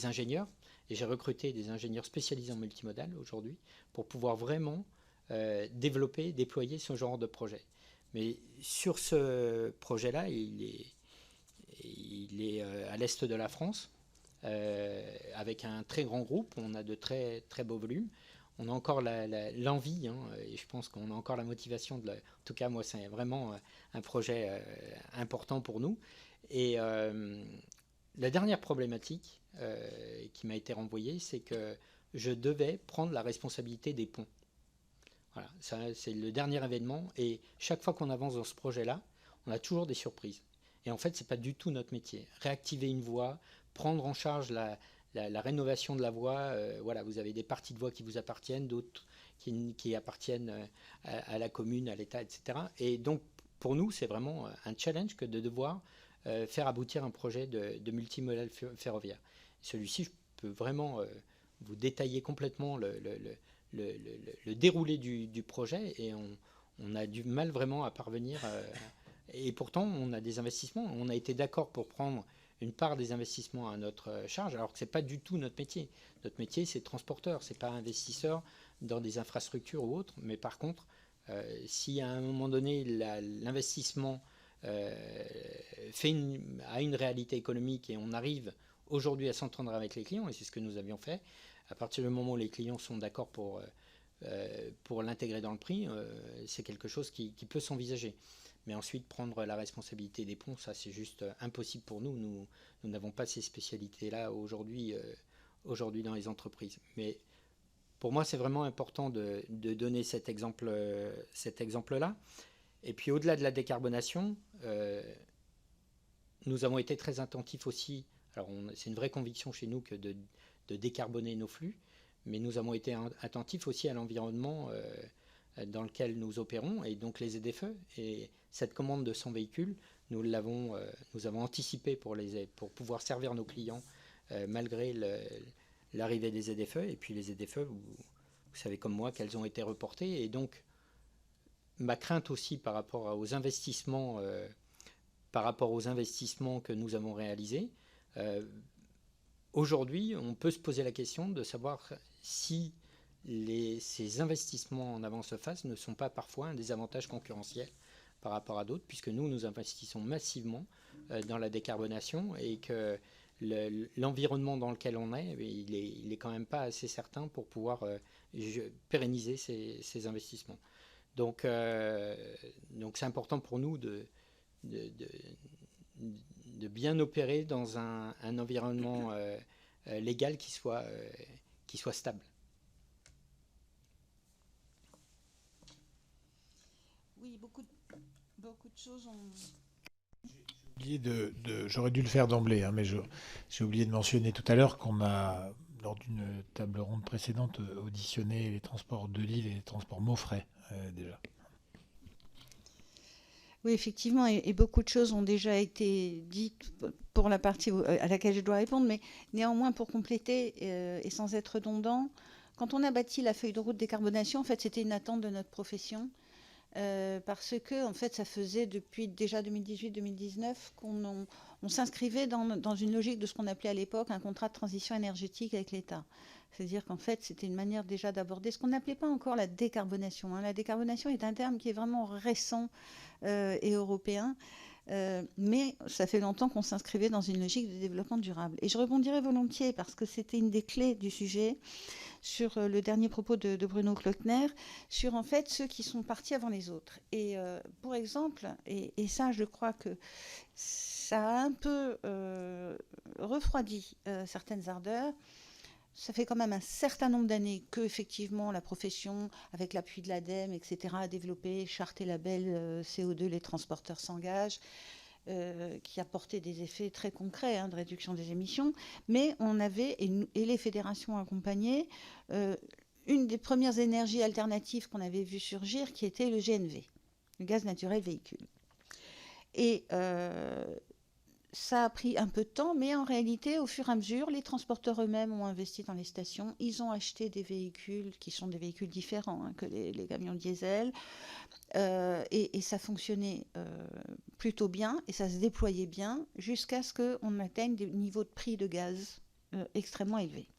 ingénieurs, et j'ai recruté des ingénieurs spécialisés en multimodal aujourd'hui pour pouvoir vraiment développer, déployer ce genre de projet. Mais sur ce projet-là, il est à l'est de la France, avec un très grand groupe. On a de très, très beaux volumes. On a encore l'envie, et je pense qu'on a encore la motivation. En tout cas, moi, c'est vraiment un projet important pour nous. Et la dernière problématique qui m'a été renvoyée, c'est que je devais prendre la responsabilité des ponts. Voilà, ça, c'est le dernier événement. Et chaque fois qu'on avance dans ce projet-là, on a toujours des surprises. Et en fait, ce n'est pas du tout notre métier. Réactiver une voie, prendre en charge la rénovation de la voie, voilà, vous avez des parties de voie qui vous appartiennent, d'autres qui appartiennent à la commune, à l'État, etc. Et donc, pour nous, c'est vraiment un challenge que de devoir faire aboutir un projet de multimodal ferroviaire. Celui-ci, je peux vraiment vous détailler complètement le déroulé du projet, et on a du mal vraiment à parvenir. Et pourtant, on a des investissements. On a été d'accord pour prendre une part des investissements à notre charge, alors que ce n'est pas du tout notre métier. Notre métier, c'est transporteur, ce n'est pas investisseur dans des infrastructures ou autres. Mais par contre, si à un moment donné, l'investissement a une réalité économique et on arrive aujourd'hui à s'entendre avec les clients, et c'est ce que nous avions fait, à partir du moment où les clients sont d'accord pour l'intégrer dans le prix, c'est quelque chose qui peut s'envisager. Mais ensuite, prendre la responsabilité des ponts, ça, c'est juste impossible pour nous. Nous n'avons pas ces spécialités-là aujourd'hui dans les entreprises. Mais pour moi, c'est vraiment important de donner cet exemple-là. Et puis, au-delà de la décarbonation, nous avons été très attentifs aussi. Alors, c'est une vraie conviction chez nous que de décarboner nos flux, mais nous avons été attentifs aussi à l'environnement dans lequel nous opérons, et donc les ZFE. Et cette commande de 100 véhicules, nous avons anticipé pour pouvoir servir nos clients malgré l'arrivée des ZFE. Et puis les ZFE, vous savez comme moi qu'elles ont été reportées. Et donc, ma crainte aussi par rapport aux investissements que nous avons réalisés, aujourd'hui, on peut se poser la question de savoir si ces investissements en avance-phase ne sont pas parfois un désavantage concurrentiel par rapport à d'autres, puisque nous investissons massivement dans la décarbonation, et que l'environnement dans lequel on est, il est quand même pas assez certain pour pouvoir pérenniser ces investissements. Donc c'est important pour nous de bien opérer dans un environnement légal qui soit stable. Oui, beaucoup de choses ont... J'aurais dû le faire d'emblée, mais j'ai oublié de mentionner tout à l'heure qu'on a, lors d'une table ronde précédente, auditionné les transports de Lille et les transports Maufrais déjà. Oui, effectivement, et beaucoup de choses ont déjà été dites pour la partie à laquelle je dois répondre, mais néanmoins, pour compléter et sans être redondant, quand on a bâti la feuille de route décarbonation, en fait, c'était une attente de notre profession, parce que, en fait, ça faisait depuis déjà 2018-2019 qu'on s'inscrivait dans une logique de ce qu'on appelait à l'époque un contrat de transition énergétique avec l'État. C'est-à-dire qu'en fait, c'était une manière déjà d'aborder ce qu'on n'appelait pas encore la décarbonation. La décarbonation est un terme qui est vraiment récent et européen, mais ça fait longtemps qu'on s'inscrivait dans une logique de développement durable. Et je rebondirais volontiers, parce que c'était une des clés du sujet, sur le dernier propos de Bruno Klockner, sur en fait ceux qui sont partis avant les autres. Et pour exemple, et ça je crois que ça a un peu refroidi certaines ardeurs, ça fait quand même un certain nombre d'années que, effectivement, la profession, avec l'appui de l'ADEME, etc., a développé charte et label CO2, les transporteurs s'engagent, qui a porté des effets très concrets de réduction des émissions. Mais on avait, et les fédérations accompagnées, une des premières énergies alternatives qu'on avait vu surgir, qui était le GNV, le gaz naturel véhicule. Et ça a pris un peu de temps, mais en réalité, au fur et à mesure, les transporteurs eux-mêmes ont investi dans les stations. Ils ont acheté des véhicules qui sont des véhicules différents que les camions diesel. Et ça fonctionnait plutôt bien et ça se déployait bien jusqu'à ce qu'on atteigne des niveaux de prix de gaz extrêmement élevés.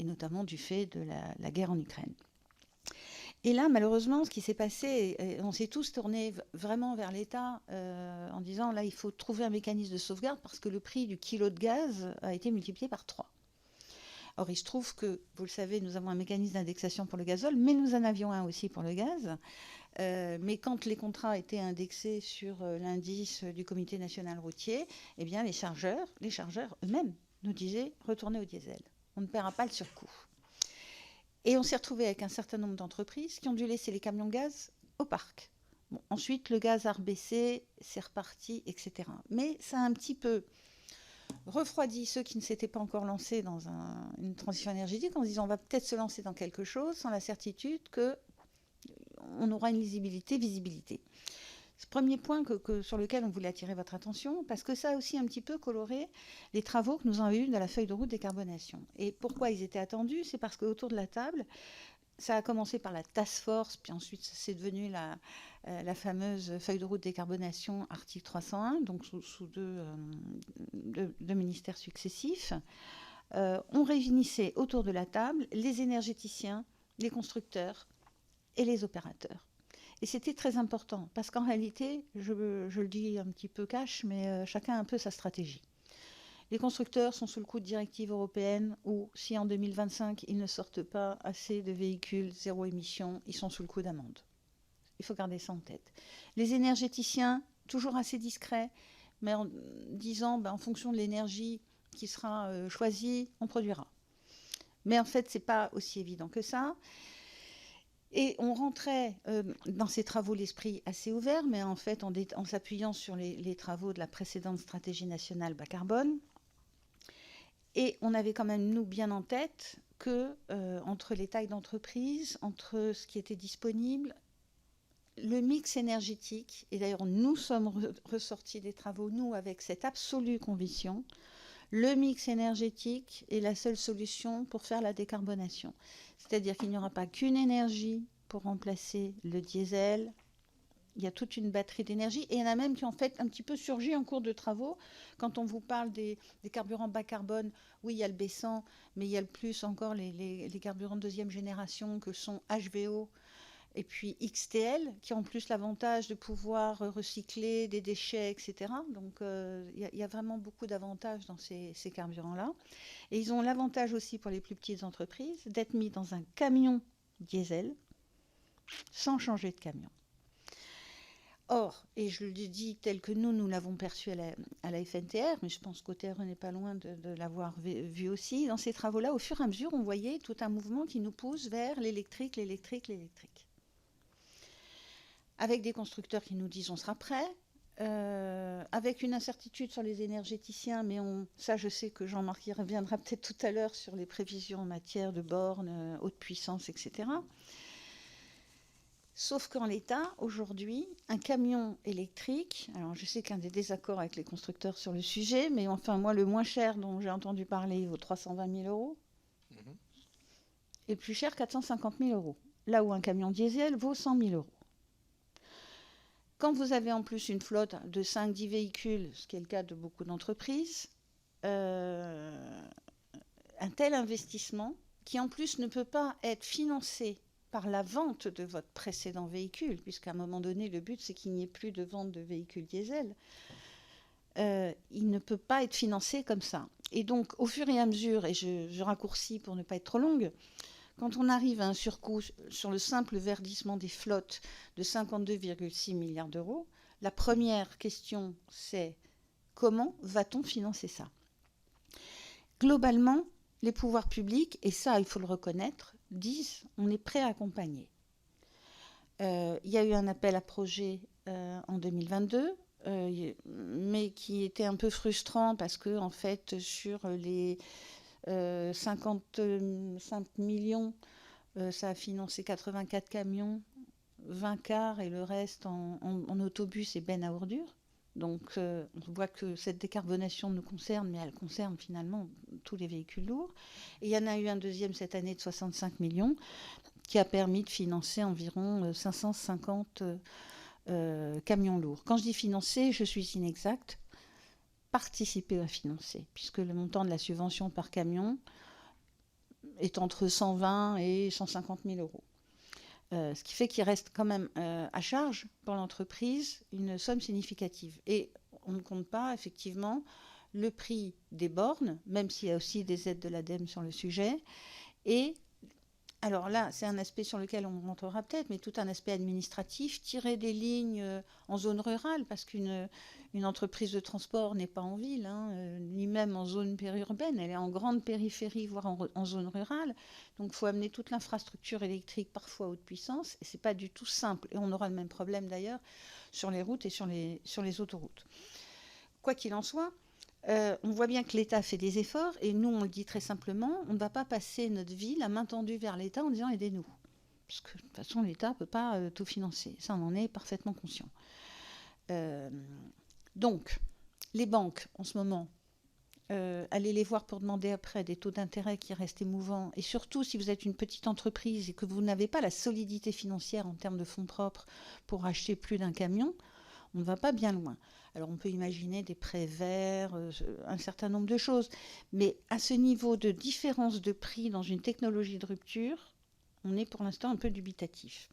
Et notamment du fait de la guerre en Ukraine. Et là, malheureusement, ce qui s'est passé, on s'est tous tournés vraiment vers l'État en disant, là, il faut trouver un mécanisme de sauvegarde parce que le prix du kilo de gaz a été multiplié par 3. Or, il se trouve que, vous le savez, nous avons un mécanisme d'indexation pour le gazole, mais nous en avions un aussi pour le gaz. Mais quand les contrats étaient indexés sur l'indice du Comité national routier, eh bien, les chargeurs eux-mêmes nous disaient, retournez au diesel. On ne paiera pas le surcoût. Et on s'est retrouvé avec un certain nombre d'entreprises qui ont dû laisser les camions gaz au parc. Bon, ensuite, le gaz a rebaissé, c'est reparti, etc. Mais ça a un petit peu refroidi ceux qui ne s'étaient pas encore lancés dans une transition énergétique en se disant on va peut-être se lancer dans quelque chose sans la certitude qu'on aura une visibilité. C'est le premier point sur lequel on voulait attirer votre attention, parce que ça a aussi un petit peu coloré les travaux que nous avons eus de la feuille de route décarbonation. Et pourquoi ils étaient attendus? C'est parce qu'autour de la table, ça a commencé par la task force, puis ensuite c'est devenu la fameuse feuille de route décarbonation article 301, donc sous deux ministères successifs. On réunissait autour de la table les énergéticiens, les constructeurs et les opérateurs. Et c'était très important, parce qu'en réalité, je le dis un petit peu cash, mais chacun a un peu sa stratégie. Les constructeurs sont sous le coup de directives européennes où, si en 2025, ils ne sortent pas assez de véhicules zéro émission, ils sont sous le coup d'amende. Il faut garder ça en tête. Les énergéticiens, toujours assez discrets, mais en disant, en fonction de l'énergie qui sera choisie, on produira. Mais en fait, ce n'est pas aussi évident que ça. Et on rentrait dans ces travaux l'esprit assez ouvert, mais en fait en s'appuyant sur les travaux de la précédente stratégie nationale bas carbone. Et on avait quand même, nous, bien en tête que entre les tailles d'entreprise, entre ce qui était disponible, le mix énergétique, et d'ailleurs nous sommes ressortis des travaux, nous, avec cette absolue conviction, le mix énergétique est la seule solution pour faire la décarbonation. C'est-à-dire qu'il n'y aura pas qu'une énergie pour remplacer le diesel. Il y a toute une batterie d'énergie. Et il y en a même qui ont fait un petit peu surgi en cours de travaux. Quand on vous parle des carburants bas carbone, oui, il y a le B100, mais il y a le plus encore les carburants de deuxième génération que sont HVO et puis XTL, qui ont en plus l'avantage de pouvoir recycler des déchets, etc. Donc, il y a vraiment beaucoup d'avantages dans ces carburants-là. Et ils ont l'avantage aussi pour les plus petites entreprises d'être mis dans un camion diesel sans changer de camion. Or, et je le dis tel que nous l'avons perçu à la FNTR, mais je pense qu'OTR n'est pas loin de l'avoir vu aussi, dans ces travaux-là, au fur et à mesure, on voyait tout un mouvement qui nous pousse vers l'électrique. Avec des constructeurs qui nous disent on sera prêt, avec une incertitude sur les énergéticiens, mais ça je sais que Jean-Marc y reviendra peut-être tout à l'heure sur les prévisions en matière de bornes, haute puissance, etc. Sauf qu'en l'état, aujourd'hui, un camion électrique, alors je sais qu'il y a des désaccords avec les constructeurs sur le sujet, mais enfin moi le moins cher dont j'ai entendu parler, il vaut 320 000 €, et le plus cher 450 000 €, là où un camion diesel vaut 100 000 €. Quand vous avez en plus une flotte de 5-10 véhicules, ce qui est le cas de beaucoup d'entreprises, un tel investissement, qui en plus ne peut pas être financé par la vente de votre précédent véhicule, puisqu'à un moment donné, le but, c'est qu'il n'y ait plus de vente de véhicules diesel, il ne peut pas être financé comme ça. Et donc, au fur et à mesure, et je raccourcis pour ne pas être trop longue, quand on arrive à un surcoût sur le simple verdissement des flottes de 52,6 milliards €, la première question, c'est comment va-t-on financer ça? Globalement, les pouvoirs publics, et ça, il faut le reconnaître, disent on est prêt à accompagner. Il y a eu un appel à projet en 2022, mais qui était un peu frustrant parce que, en fait, sur les 55 millions, ça a financé 84 camions, 20 cars et le reste en autobus et bennes à ordures. Donc, on voit que cette décarbonation nous concerne, mais elle concerne finalement tous les véhicules lourds. Et il y en a eu un deuxième cette année de 65 millions qui a permis de financer environ 550 camions lourds. Quand je dis financer, je suis inexacte. Participer à financer, puisque le montant de la subvention par camion est entre 120 et 150 000 euros. Ce qui fait qu'il reste quand même à charge pour l'entreprise une somme significative. Et on ne compte pas, effectivement, le prix des bornes, même s'il y a aussi des aides de l'ADEME sur le sujet. Et alors là, c'est un aspect sur lequel on rentrera peut-être, mais tout un aspect administratif, tirer des lignes en zone rurale, parce qu'une entreprise de transport n'est pas en ville, ni même en zone périurbaine, elle est en grande périphérie, voire en zone rurale. Donc il faut amener toute l'infrastructure électrique, parfois à haute puissance, et ce n'est pas du tout simple. Et on aura le même problème d'ailleurs sur les routes et sur les autoroutes. Quoi qu'il en soit, on voit bien que l'État fait des efforts, et nous, on le dit très simplement, on ne va pas passer notre vie la main tendue vers l'État en disant « aidez-nous ». Parce que de toute façon, l'État ne peut pas tout financer. Ça, on en est parfaitement conscient. Donc, les banques, en ce moment, allez les voir pour demander après des taux d'intérêt qui restent émouvants. Et surtout, si vous êtes une petite entreprise et que vous n'avez pas la solidité financière en termes de fonds propres pour acheter plus d'un camion, on ne va pas bien loin. Alors, on peut imaginer des prêts verts, un certain nombre de choses. Mais à ce niveau de différence de prix dans une technologie de rupture, on est pour l'instant un peu dubitatif.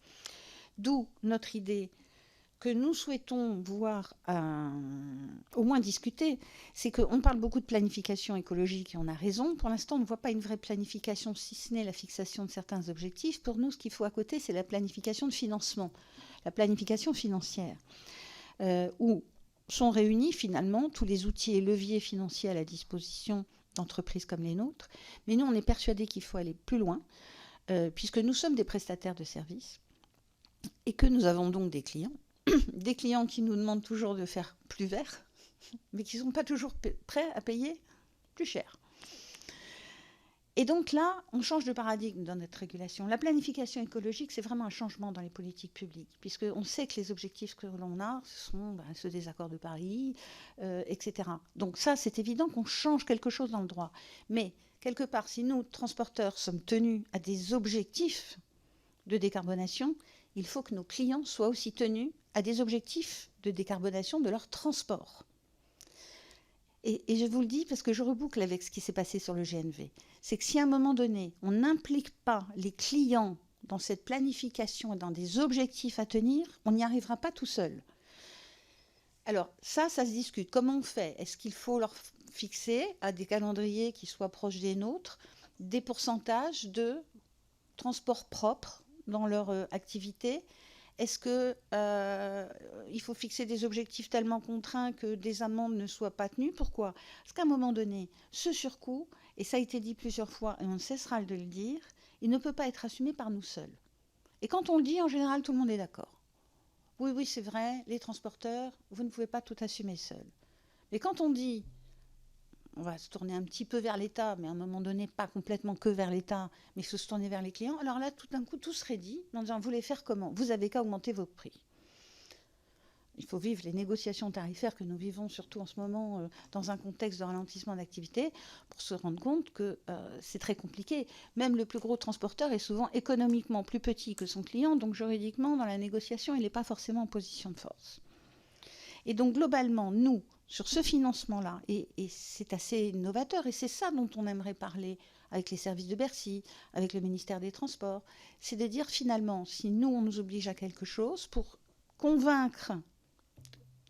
D'où notre idée que nous souhaitons voir au moins discuter, c'est qu'on parle beaucoup de planification écologique et on a raison. Pour l'instant, on ne voit pas une vraie planification, si ce n'est la fixation de certains objectifs. Pour nous, ce qu'il faut à côté, c'est la planification de financement, la planification financière, où sont réunis finalement tous les outils et leviers financiers à la disposition d'entreprises comme les nôtres. Mais nous, on est persuadés qu'il faut aller plus loin, puisque nous sommes des prestataires de services et que nous avons donc des clients. Des clients qui nous demandent toujours de faire plus vert, mais qui ne sont pas toujours prêts à payer plus cher. Et donc là, on change de paradigme dans notre régulation. La planification écologique, c'est vraiment un changement dans les politiques publiques, puisqu'on sait que les objectifs que l'on a, ce sont ceux des accords de Paris, etc. Donc ça, c'est évident qu'on change quelque chose dans le droit. Mais quelque part, si nous, transporteurs, sommes tenus à des objectifs de décarbonation, il faut que nos clients soient aussi tenus à des objectifs de décarbonation de leur transport. Et je vous le dis parce que je reboucle avec ce qui s'est passé sur le GNV. C'est que si à un moment donné, on n'implique pas les clients dans cette planification et dans des objectifs à tenir, on n'y arrivera pas tout seul. Alors ça se discute. Comment on fait? Est-ce qu'il faut leur fixer à des calendriers qui soient proches des nôtres des pourcentages de transport propre dans leur activité? Est-ce qu'il faut fixer des objectifs tellement contraints que des amendes ne soient pas tenues? Pourquoi? Parce qu'à un moment donné, ce surcoût, et ça a été dit plusieurs fois, et on ne cessera de le dire, il ne peut pas être assumé par nous seuls. Et quand on le dit, en général, tout le monde est d'accord. Oui, oui, c'est vrai, les transporteurs, vous ne pouvez pas tout assumer seuls. Mais quand on dit, on va se tourner un petit peu vers l'État, mais à un moment donné, pas complètement que vers l'État, mais il faut se tourner vers les clients. Alors là, tout d'un coup, tout serait dit, en disant, vous voulez faire comment? Vous avez qu'à augmenter vos prix. Il faut vivre les négociations tarifaires que nous vivons, surtout en ce moment, dans un contexte de ralentissement d'activité, pour se rendre compte que c'est très compliqué. Même le plus gros transporteur est souvent économiquement plus petit que son client, donc juridiquement, dans la négociation, il n'est pas forcément en position de force. Et donc, globalement, nous, sur ce financement-là, et c'est assez novateur, et c'est ça dont on aimerait parler avec les services de Bercy, avec le ministère des Transports, c'est de dire finalement, si nous, on nous oblige à quelque chose, pour convaincre,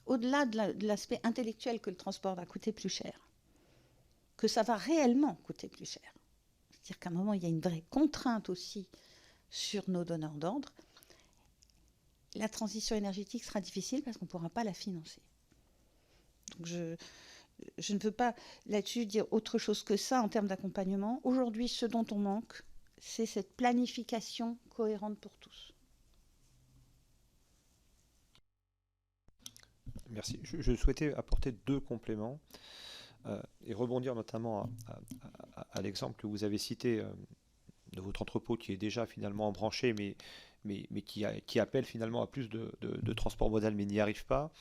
au-delà de l'aspect intellectuel que le transport va coûter plus cher, que ça va réellement coûter plus cher. C'est-à-dire qu'à un moment, il y a une vraie contrainte aussi sur nos donneurs d'ordre. La transition énergétique sera difficile parce qu'on ne pourra pas la financer. Donc je ne veux pas là-dessus dire autre chose que ça en termes d'accompagnement. Aujourd'hui, ce dont on manque, c'est cette planification cohérente pour tous. Merci. Je souhaitais apporter 2 compléments et rebondir notamment à l'exemple que vous avez cité de votre entrepôt qui est déjà finalement embranché, mais qui appelle finalement à plus de transport modal, mais n'y arrive pas.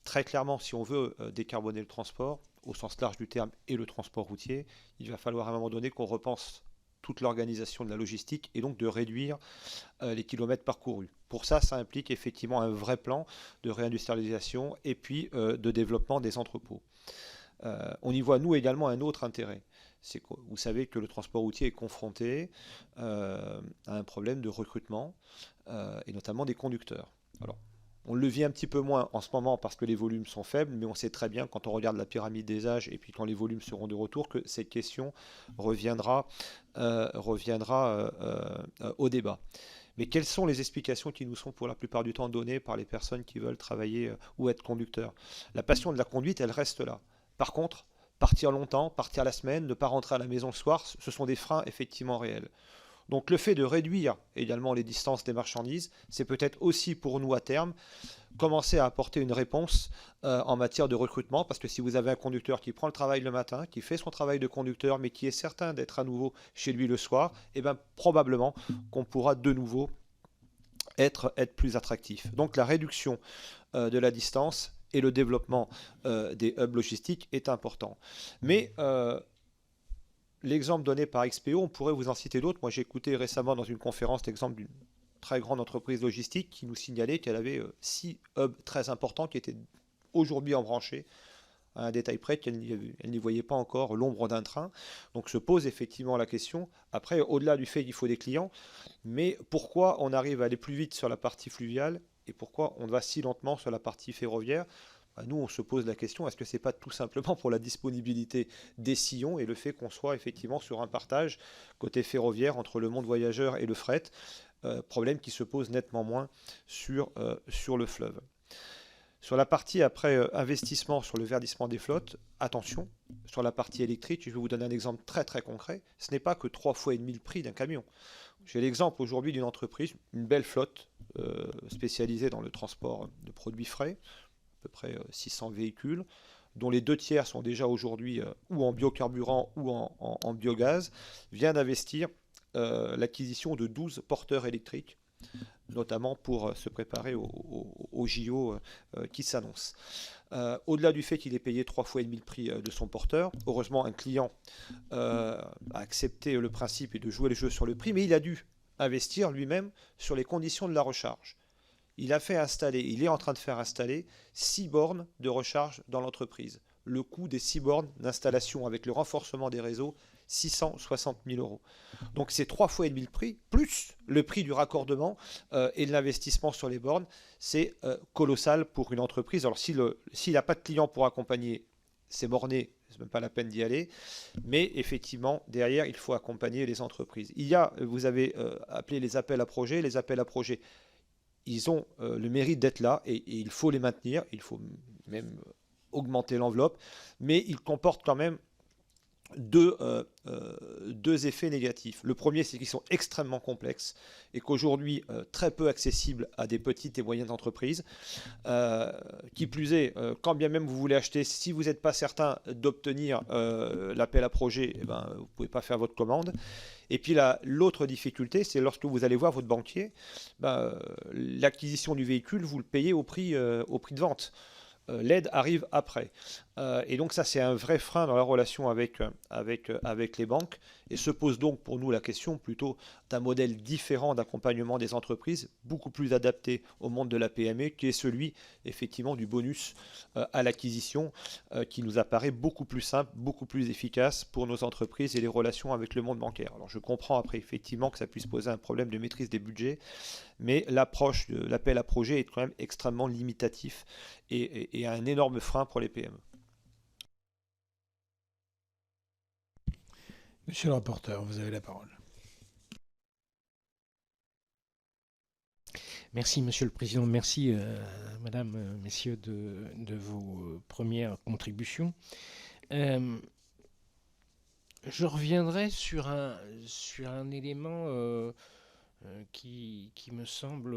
Très clairement, si on veut décarboner le transport, au sens large du terme, et le transport routier, il va falloir à un moment donné qu'on repense toute l'organisation de la logistique et donc de réduire les kilomètres parcourus. Pour ça, ça implique effectivement un vrai plan de réindustrialisation et puis de développement des entrepôts. On y voit, nous, également un autre intérêt. C'est que vous savez que le transport routier est confronté à un problème de recrutement et notamment des conducteurs. Alors, on le vit un petit peu moins en ce moment parce que les volumes sont faibles, mais on sait très bien quand on regarde la pyramide des âges et puis quand les volumes seront de retour que cette question reviendra au débat. Mais quelles sont les explications qui nous sont pour la plupart du temps données par les personnes qui veulent travailler ou être conducteurs? La passion de la conduite, elle reste là. Par contre, partir longtemps, partir la semaine, ne pas rentrer à la maison le soir, ce sont des freins effectivement réels. Donc le fait de réduire également les distances des marchandises, c'est peut-être aussi pour nous à terme commencer à apporter une réponse en matière de recrutement, parce que si vous avez un conducteur qui prend le travail le matin, qui fait son travail de conducteur, mais qui est certain d'être à nouveau chez lui le soir, eh bien probablement qu'on pourra de nouveau être plus attractif. Donc la réduction de la distance et le développement des hubs logistiques est important. Mais l'exemple donné par XPO, on pourrait vous en citer d'autres. Moi, j'ai écouté récemment dans une conférence l'exemple d'une très grande entreprise logistique qui nous signalait qu'elle avait 6 hubs très importants qui étaient aujourd'hui embranchés à un détail près qu'elle n'y voyait pas encore l'ombre d'un train. Donc se pose effectivement la question, après, au-delà du fait qu'il faut des clients, mais pourquoi on arrive à aller plus vite sur la partie fluviale et pourquoi on va si lentement sur la partie ferroviaire? Nous, on se pose la question, est-ce que c'est pas tout simplement pour la disponibilité des sillons et le fait qu'on soit effectivement sur un partage côté ferroviaire entre le monde voyageur et le fret, problème qui se pose nettement moins sur le fleuve. Sur la partie après investissement sur le verdissement des flottes, attention, sur la partie électrique, je vais vous donner un exemple très très concret, ce n'est pas que 3 fois et demi le prix d'un camion. J'ai l'exemple aujourd'hui d'une entreprise, une belle flotte spécialisée dans le transport de produits frais, à peu près 600 véhicules, dont les 2 tiers sont déjà aujourd'hui ou en biocarburant ou en biogaz, vient d'investir l'acquisition de 12 porteurs électriques, notamment pour se préparer au JO qui s'annonce. Au-delà du fait qu'il ait payé 3 fois et demi le prix de son porteur, heureusement un client a accepté le principe et de jouer le jeu sur le prix, mais il a dû investir lui-même sur les conditions de la recharge. Il est en train de faire installer 6 bornes de recharge dans l'entreprise. Le coût des 6 bornes d'installation avec le renforcement des réseaux, 660 000 €. Donc c'est 3 fois et demi le prix, plus le prix du raccordement et de l'investissement sur les bornes. C'est colossal pour une entreprise. Alors s'il n'a pas de clients pour accompagner, c'est borné, c'est même pas la peine d'y aller. Mais effectivement, derrière, il faut accompagner les entreprises. Vous avez appelé les appels à projets. Les appels à projets, ils ont le mérite d'être là et il faut les maintenir. Il faut même augmenter l'enveloppe. Mais ils comportent quand même deux effets négatifs. Le premier, c'est qu'ils sont extrêmement complexes et qu'aujourd'hui, très peu accessibles à des petites et moyennes entreprises. Qui plus est, quand bien même vous voulez acheter, si vous n'êtes pas certain d'obtenir l'appel à projet, vous ne pouvez pas faire votre commande. Et puis l'autre difficulté, c'est lorsque vous allez voir votre banquier, l'acquisition du véhicule, vous le payez au prix de vente. L'aide arrive après. Et donc ça, c'est un vrai frein dans la relation avec les banques. Et se pose donc pour nous la question plutôt d'un modèle différent d'accompagnement des entreprises, beaucoup plus adapté au monde de la PME, qui est celui effectivement du bonus à l'acquisition, qui nous apparaît beaucoup plus simple, beaucoup plus efficace pour nos entreprises et les relations avec le monde bancaire. Alors je comprends après effectivement que ça puisse poser un problème de maîtrise des budgets, mais l'approche de l'appel à projet est quand même extrêmement limitatif et un énorme frein pour les PME. Monsieur le rapporteur, vous avez la parole. Merci, Monsieur le Président. Merci, Madame, Messieurs, de vos premières contributions. Je reviendrai sur un élément qui me semble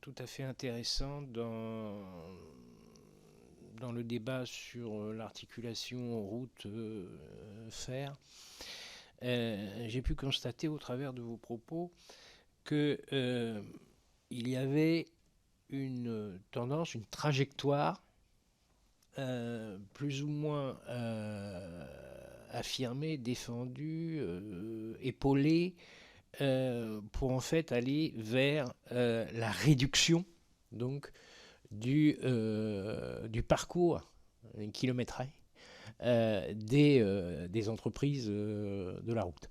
tout à fait intéressant dans le débat sur l'articulation route-fer. J'ai pu constater au travers de vos propos qu'il y avait une tendance, une trajectoire plus ou moins affirmée, défendue, épaulée, pour en fait aller vers la réduction donc du parcours kilométré des entreprises de la route.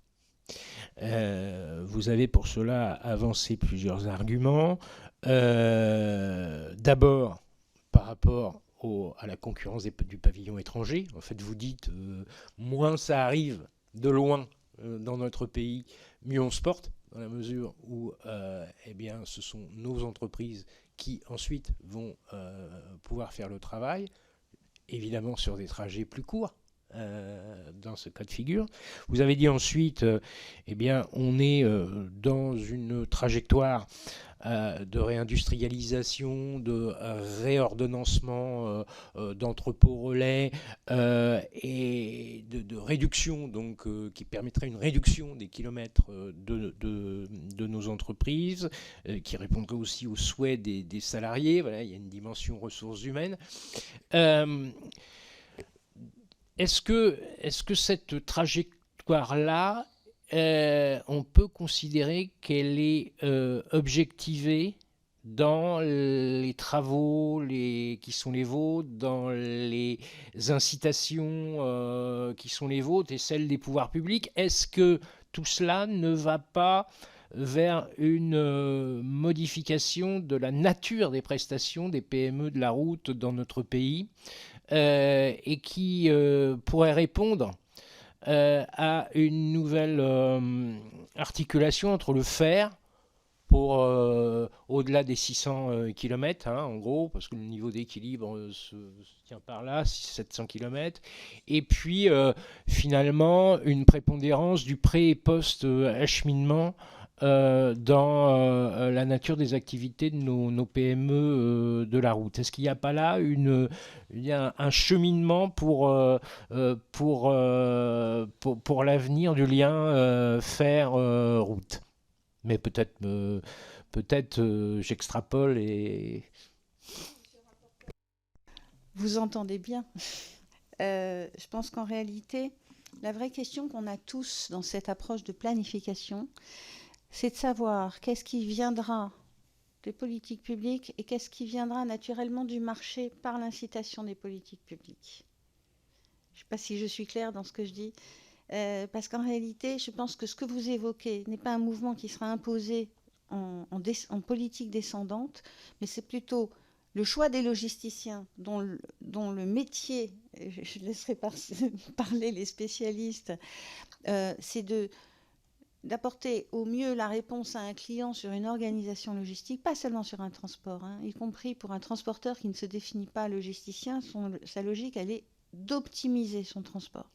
Vous avez pour cela avancé plusieurs arguments. D'abord, par rapport à la concurrence du pavillon étranger. En fait, vous dites, moins ça arrive de loin dans notre pays, mieux on se porte, dans la mesure où eh bien, ce sont nos entreprises qui ensuite vont pouvoir faire le travail, évidemment sur des trajets plus courts. Dans ce cas de figure. Vous avez dit ensuite, eh bien, on est dans une trajectoire de réindustrialisation, de réordonnancement d'entrepôts relais et de réduction, donc, qui permettrait une réduction des kilomètres de nos entreprises, qui répondrait aussi aux souhaits des salariés. Voilà, il y a une dimension ressources humaines. Est-ce que cette trajectoire-là, on peut considérer qu'elle est objectivée dans les travaux qui sont les vôtres, dans les incitations qui sont les vôtres et celles des pouvoirs publics? Est-ce que tout cela ne va pas vers une modification de la nature des prestations des PME de la route dans notre pays, et qui pourrait répondre à une nouvelle articulation entre le fer pour au-delà des 600 km, en gros, parce que le niveau d'équilibre se tient par là, 700 km, et puis finalement une prépondérance du pré- et post-acheminement dans la nature des activités de nos PME de la route. Est-ce qu'il n'y a pas là un cheminement pour l'avenir du lien fer-route? Mais peut-être j'extrapole et... Vous entendez bien. Je pense qu'en réalité, la vraie question qu'on a tous dans cette approche de planification, c'est de savoir qu'est-ce qui viendra des politiques publiques et qu'est-ce qui viendra naturellement du marché par l'incitation des politiques publiques. Je ne sais pas si je suis claire dans ce que je dis, parce qu'en réalité, je pense que ce que vous évoquez n'est pas un mouvement qui sera imposé en politique descendante, mais c'est plutôt le choix des logisticiens dont le métier, je laisserai parler les spécialistes, c'est d'apporter au mieux la réponse à un client sur une organisation logistique, pas seulement sur un transport, y compris pour un transporteur qui ne se définit pas logisticien, sa logique, elle est d'optimiser son transport,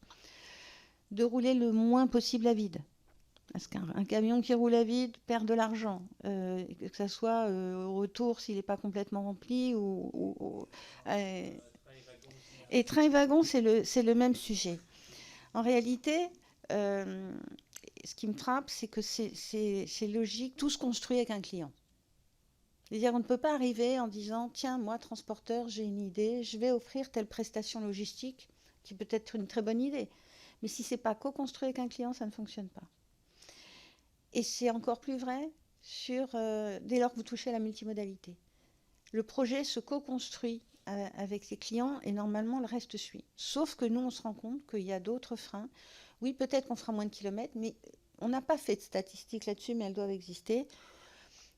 de rouler le moins possible à vide. Parce qu'un camion qui roule à vide perd de l'argent, que ce soit au retour s'il n'est pas complètement rempli, et train et wagon, c'est le même sujet. En réalité, ce qui me frappe, c'est que c'est logique, tout se construit avec un client. C'est-à-dire on ne peut pas arriver en disant « Tiens, moi, transporteur, j'ai une idée, je vais offrir telle prestation logistique, qui peut être une très bonne idée. » Mais si ce n'est pas co-construit avec un client, ça ne fonctionne pas. Et c'est encore plus vrai dès lors que vous touchez à la multimodalité. Le projet se co-construit avec les clients et normalement, le reste suit. Sauf que nous, on se rend compte qu'il y a d'autres freins. Oui, peut-être qu'on fera moins de kilomètres, mais on n'a pas fait de statistiques là-dessus, mais elles doivent exister.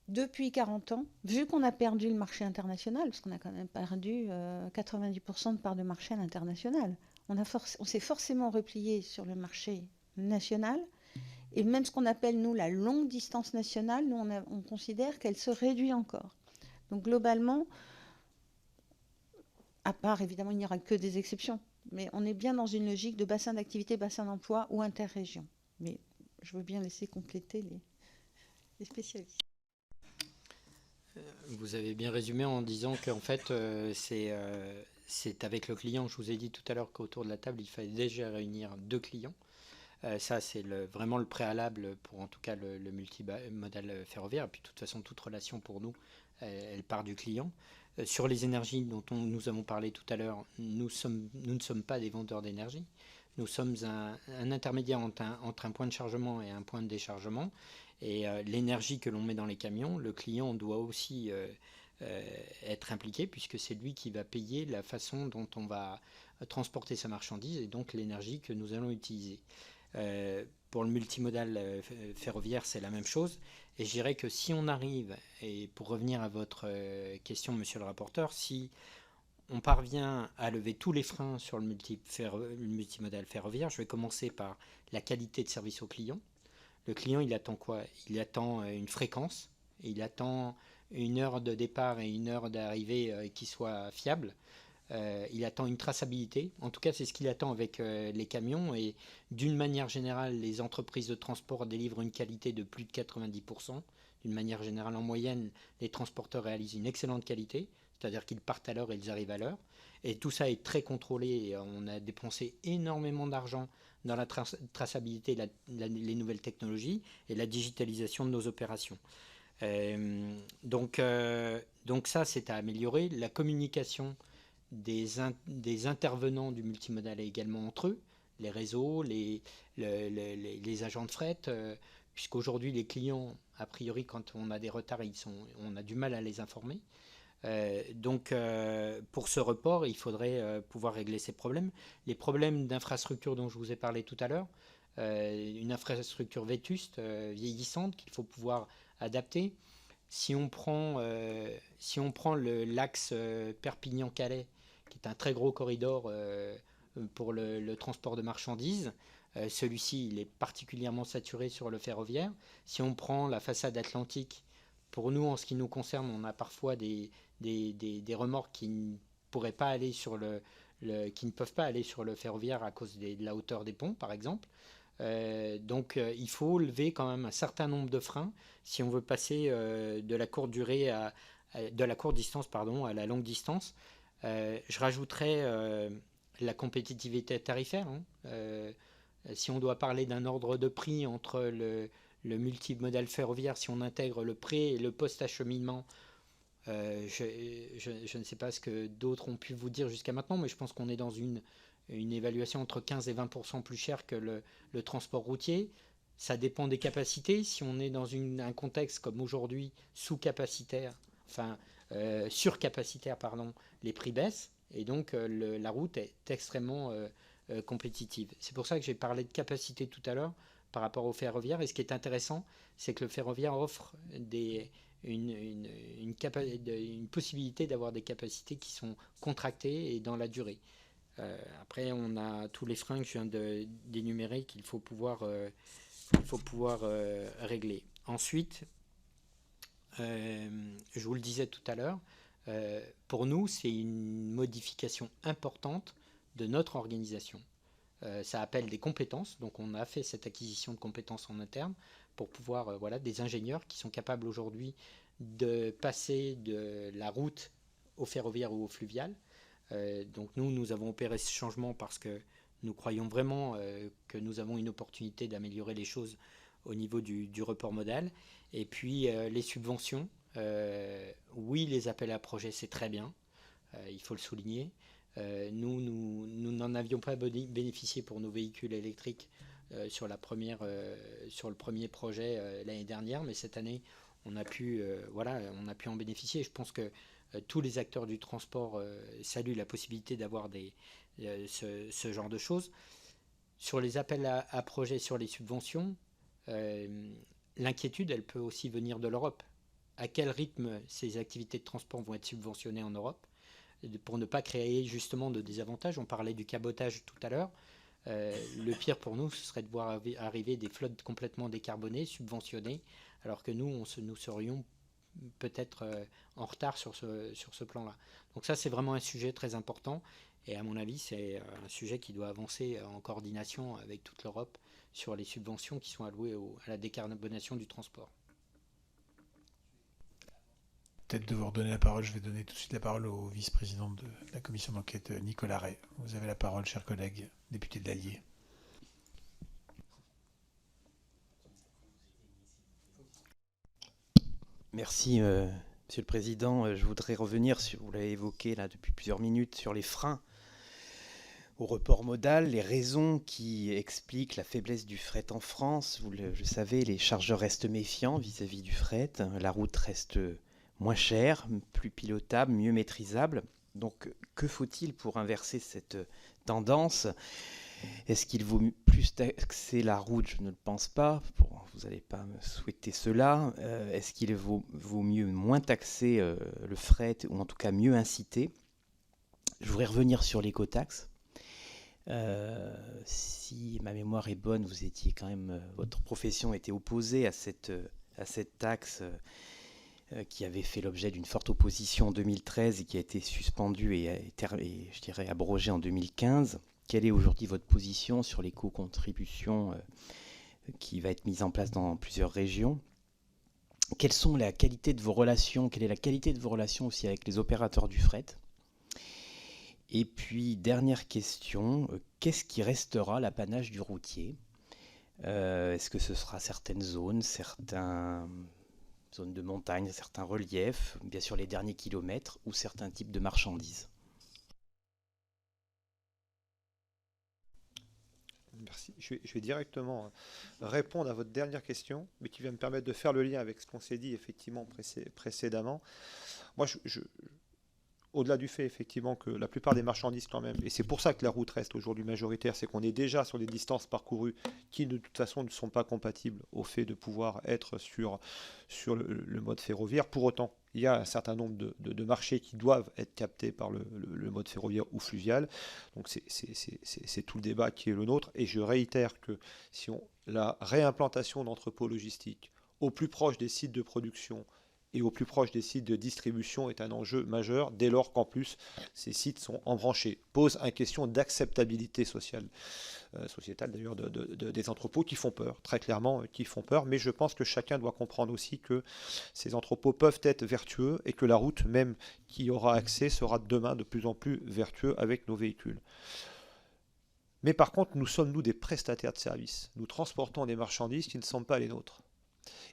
Depuis 40 ans, vu qu'on a perdu le marché international, parce qu'on a quand même perdu 90% de part de marché à l'international, on s'est forcément replié sur le marché national Et même ce qu'on appelle, nous, la longue distance nationale, nous, on considère qu'elle se réduit encore. Donc globalement, à part, évidemment, il n'y aura que des exceptions, mais on est bien dans une logique de bassin d'activité, bassin d'emploi ou interrégion. Mais je veux bien laisser compléter les spécialistes. Vous avez bien résumé en disant qu'en fait, c'est avec le client. Je vous ai dit tout à l'heure qu'autour de la table, il fallait déjà réunir 2 clients. Ça, c'est vraiment le préalable pour en tout cas le multimodal ferroviaire. Et puis de toute façon, toute relation pour nous, elle part du client. Sur les énergies dont nous avons parlé tout à l'heure, nous ne sommes pas des vendeurs d'énergie. Nous sommes un intermédiaire entre un point de chargement et un point de déchargement. Et l'énergie que l'on met dans les camions, le client doit aussi être impliqué, puisque c'est lui qui va payer la façon dont on va transporter sa marchandise et donc l'énergie que nous allons utiliser. Pour le multimodal ferroviaire, c'est la même chose. Et je dirais que si on arrive, et pour revenir à votre question, monsieur le rapporteur, si on parvient à lever tous les freins sur le multimodal ferroviaire, je vais commencer par la qualité de service au client. Le client, il attend quoi? Il attend une fréquence, il attend une heure de départ et une heure d'arrivée qui soit fiable. Il attend une traçabilité. En tout cas, c'est ce qu'il attend avec les camions. Et d'une manière générale, les entreprises de transport délivrent une qualité de plus de 90%. D'une manière générale, en moyenne, les transporteurs réalisent une excellente qualité, c'est-à-dire qu'ils partent à l'heure et ils arrivent à l'heure. Et tout ça est très contrôlé. Et on a dépensé énormément d'argent dans la traçabilité, les nouvelles technologies et la digitalisation de nos opérations. Donc ça, c'est à améliorer. La communication des intervenants du multimodal également entre eux, les réseaux, les agents de fret, puisqu'aujourd'hui les clients, a priori, quand on a des retards, on a du mal à les informer. Donc pour ce report, il faudrait pouvoir régler ces problèmes. Les problèmes d'infrastructure dont je vous ai parlé tout à l'heure, une infrastructure vétuste, vieillissante, qu'il faut pouvoir adapter. Si on prend l'axe Perpignan-Calais, qui est un très gros corridor pour le transport de marchandises, celui-ci il est particulièrement saturé sur le ferroviaire. Si on prend la façade atlantique, pour nous, en ce qui nous concerne, on a parfois des remorques qui ne pourraient pas aller qui ne peuvent pas aller sur le ferroviaire à cause de la hauteur des ponts, par exemple. Donc il faut lever quand même un certain nombre de freins si on veut passer de la courte durée de la courte distance à la longue distance. Je rajouterais la compétitivité tarifaire. Si on doit parler d'un ordre de prix entre le multimodal ferroviaire, si on intègre le pré et le post-acheminement, je ne sais pas ce que d'autres ont pu vous dire jusqu'à maintenant, mais je pense qu'on est dans une évaluation entre 15 et 20% plus cher que le transport routier. Ça dépend des capacités. Si on est dans un contexte comme aujourd'hui, sous-capacitaire, surcapacitaire, les prix baissent. Et donc, la route est extrêmement compétitive. C'est pour ça que j'ai parlé de capacité tout à l'heure par rapport au ferroviaire. Et ce qui est intéressant, c'est que le ferroviaire offre une possibilité d'avoir des capacités qui sont contractées et dans la durée. Après, on a tous les freins que je viens d'énumérer qu'il faut pouvoir régler. Ensuite, je vous le disais tout à l'heure, pour nous, c'est une modification importante de notre organisation. Ça appelle des compétences, donc on a fait cette acquisition de compétences en interne pour pouvoir, des ingénieurs qui sont capables aujourd'hui de passer de la route au ferroviaire ou au fluvial. Donc nous avons opéré ce changement parce que nous croyons vraiment que nous avons une opportunité d'améliorer les choses au niveau du report modal. Et puis les subventions, oui, les appels à projets, c'est très bien, il faut le souligner. Nous n'en avions pas bénéficié pour nos véhicules électriques sur le premier projet l'année dernière, mais cette année, on a pu en bénéficier. Je pense que tous les acteurs du transport saluent la possibilité d'avoir ce genre de choses. Sur les appels à projets, sur les subventions, l'inquiétude, elle peut aussi venir de l'Europe. À quel rythme ces activités de transport vont être subventionnées en Europe pour ne pas créer justement de désavantages? On parlait du cabotage tout à l'heure. Le pire pour nous, ce serait de voir arriver des flottes complètement décarbonées, subventionnées, alors que nous serions peut-être en retard sur ce plan-là. Donc ça, c'est vraiment un sujet très important. Et à mon avis, c'est un sujet qui doit avancer en coordination avec toute l'Europe sur les subventions qui sont allouées à la décarbonation du transport. Peut-être de vous redonner la parole, je vais donner tout de suite la parole au vice-président de la commission d'enquête, Nicolas Ray. Vous avez la parole, cher collègue, député de l'Allier. Merci, Monsieur le Président. Je voudrais revenir, vous l'avez évoqué là depuis plusieurs minutes, sur les freins au report modal, les raisons qui expliquent la faiblesse du fret en France. Vous le savez, les chargeurs restent méfiants vis-à-vis du fret. La route reste moins chère, plus pilotable, mieux maîtrisable. Donc, que faut-il pour inverser cette tendance ? Est-ce qu'il vaut plus taxer la route ? Je ne le pense pas. Vous n'allez pas me souhaiter cela. Est-ce qu'il vaut mieux moins taxer le fret, ou en tout cas mieux inciter ? Je voudrais revenir sur l'écotaxe. Si ma mémoire est bonne, vous étiez quand même, votre profession était opposée à cette taxe qui avait fait l'objet d'une forte opposition en 2013 et qui a été suspendue et je dirais abrogée en 2015. Quelle est aujourd'hui votre position sur l'éco-contribution qui va être mise en place dans plusieurs régions ? Quelle est la qualité de vos relations aussi avec les opérateurs du fret ? Et puis, dernière question, qu'est-ce qui restera l'apanage du routier ? Est-ce que ce sera certaines zones de montagne, certains reliefs, bien sûr les derniers kilomètres, ou certains types de marchandises ? Merci. Je vais directement répondre à votre dernière question, mais qui va me permettre de faire le lien avec ce qu'on s'est dit effectivement précédemment. Moi, au-delà du fait effectivement que la plupart des marchandises quand même, et c'est pour ça que la route reste aujourd'hui majoritaire, c'est qu'on est déjà sur des distances parcourues qui de toute façon ne sont pas compatibles au fait de pouvoir être sur le mode ferroviaire. Pour autant, il y a un certain nombre de marchés qui doivent être captés par le mode ferroviaire ou fluvial. Donc c'est tout le débat qui est le nôtre. Et je réitère que la réimplantation d'entrepôts logistiques au plus proche des sites de production et au plus proche des sites de distribution est un enjeu majeur, dès lors qu'en plus ces sites sont embranchés. Pose une question d'acceptabilité sociétale d'ailleurs des entrepôts qui font peur, très clairement qui font peur, mais je pense que chacun doit comprendre aussi que ces entrepôts peuvent être vertueux et que la route même qui y aura accès sera demain de plus en plus vertueux avec nos véhicules. Mais par contre, nous sommes des prestataires de services. Nous transportons des marchandises qui ne sont pas les nôtres.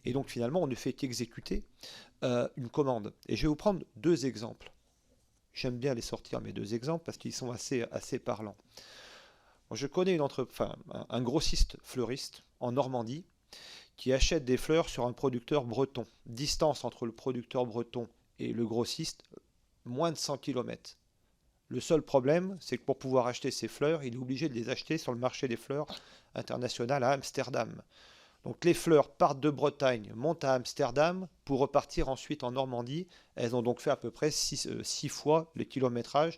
Et donc finalement, on ne fait qu'exécuter une commande. Et je vais vous prendre deux exemples. J'aime bien les sortir, mes deux exemples, parce qu'ils sont assez parlants. Moi, je connais un grossiste fleuriste en Normandie qui achète des fleurs sur un producteur breton. Distance entre le producteur breton et le grossiste, moins de 100 km. Le seul problème, c'est que pour pouvoir acheter ces fleurs, il est obligé de les acheter sur le marché des fleurs international à Amsterdam. Donc les fleurs partent de Bretagne, montent à Amsterdam pour repartir ensuite en Normandie. Elles ont donc fait à peu près 6 fois le kilométrage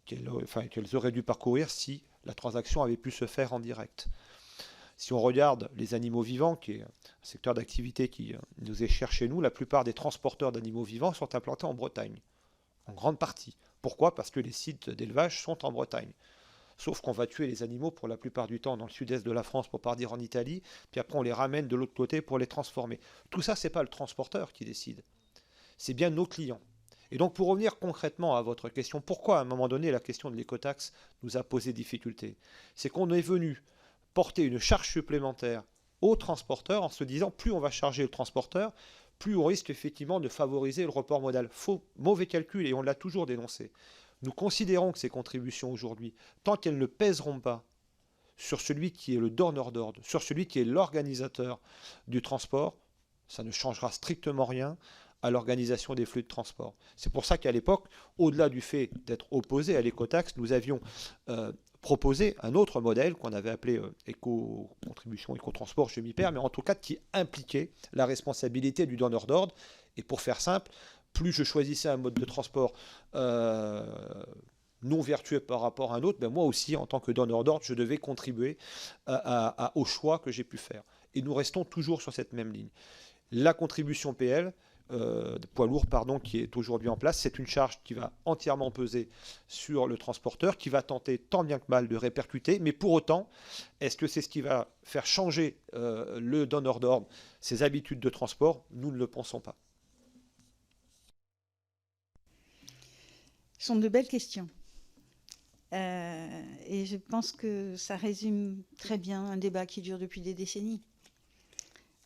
qu'elles auraient dû parcourir si la transaction avait pu se faire en direct. Si on regarde les animaux vivants, qui est un secteur d'activité qui nous est cher chez nous, la plupart des transporteurs d'animaux vivants sont implantés en Bretagne, en grande partie. Pourquoi ? Parce que les sites d'élevage sont en Bretagne. Sauf qu'on va tuer les animaux pour la plupart du temps dans le sud-est de la France pour pas dire en Italie, puis après on les ramène de l'autre côté pour les transformer. Tout ça, c'est pas le transporteur qui décide, c'est bien nos clients. Et donc pour revenir concrètement à votre question, pourquoi à un moment donné la question de l'écotaxe nous a posé difficulté ? C'est qu'on est venu porter une charge supplémentaire aux transporteurs en se disant plus on va charger le transporteur, plus on risque effectivement de favoriser le report modal. Mauvais calcul, et on l'a toujours dénoncé. Nous considérons que ces contributions aujourd'hui, tant qu'elles ne pèseront pas sur celui qui est le donneur d'ordre, sur celui qui est l'organisateur du transport, ça ne changera strictement rien à l'organisation des flux de transport. C'est pour ça qu'à l'époque, au-delà du fait d'être opposé à l'écotaxe, nous avions proposé un autre modèle qu'on avait appelé éco-contribution, éco-transport, je m'y perds, mais en tout cas qui impliquait la responsabilité du donneur d'ordre. Et pour faire simple, plus je choisissais un mode de transport non vertueux par rapport à un autre, ben moi aussi, en tant que donneur d'ordre, je devais contribuer au choix que j'ai pu faire. Et nous restons toujours sur cette même ligne. La contribution PL, poids lourd, pardon, qui est aujourd'hui en place, c'est une charge qui va entièrement peser sur le transporteur, qui va tenter tant bien que mal de répercuter. Mais pour autant, est-ce que c'est ce qui va faire changer le donneur d'ordre, ses habitudes de transport? Nous ne le pensons pas. Ce sont de belles questions. Et je pense que ça résume très bien un débat qui dure depuis des décennies.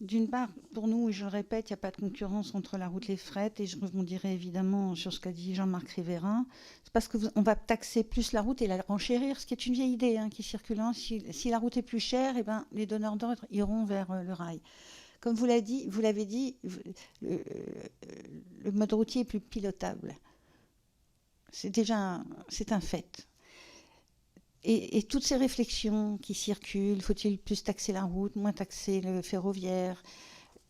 D'une part, pour nous, et je le répète, il n'y a pas de concurrence entre la route et les fret, et je rebondirai évidemment sur ce qu'a dit Jean-Marc Rivera. C'est parce qu'on va taxer plus la route et la renchérir, ce qui est une vieille idée qui circule. Si la route est plus chère, eh ben, les donneurs d'ordre iront vers le rail. Comme vous l'avez dit, le mode routier est plus pilotable. C'est un fait. Et toutes ces réflexions qui circulent, faut-il plus taxer la route, moins taxer le ferroviaire,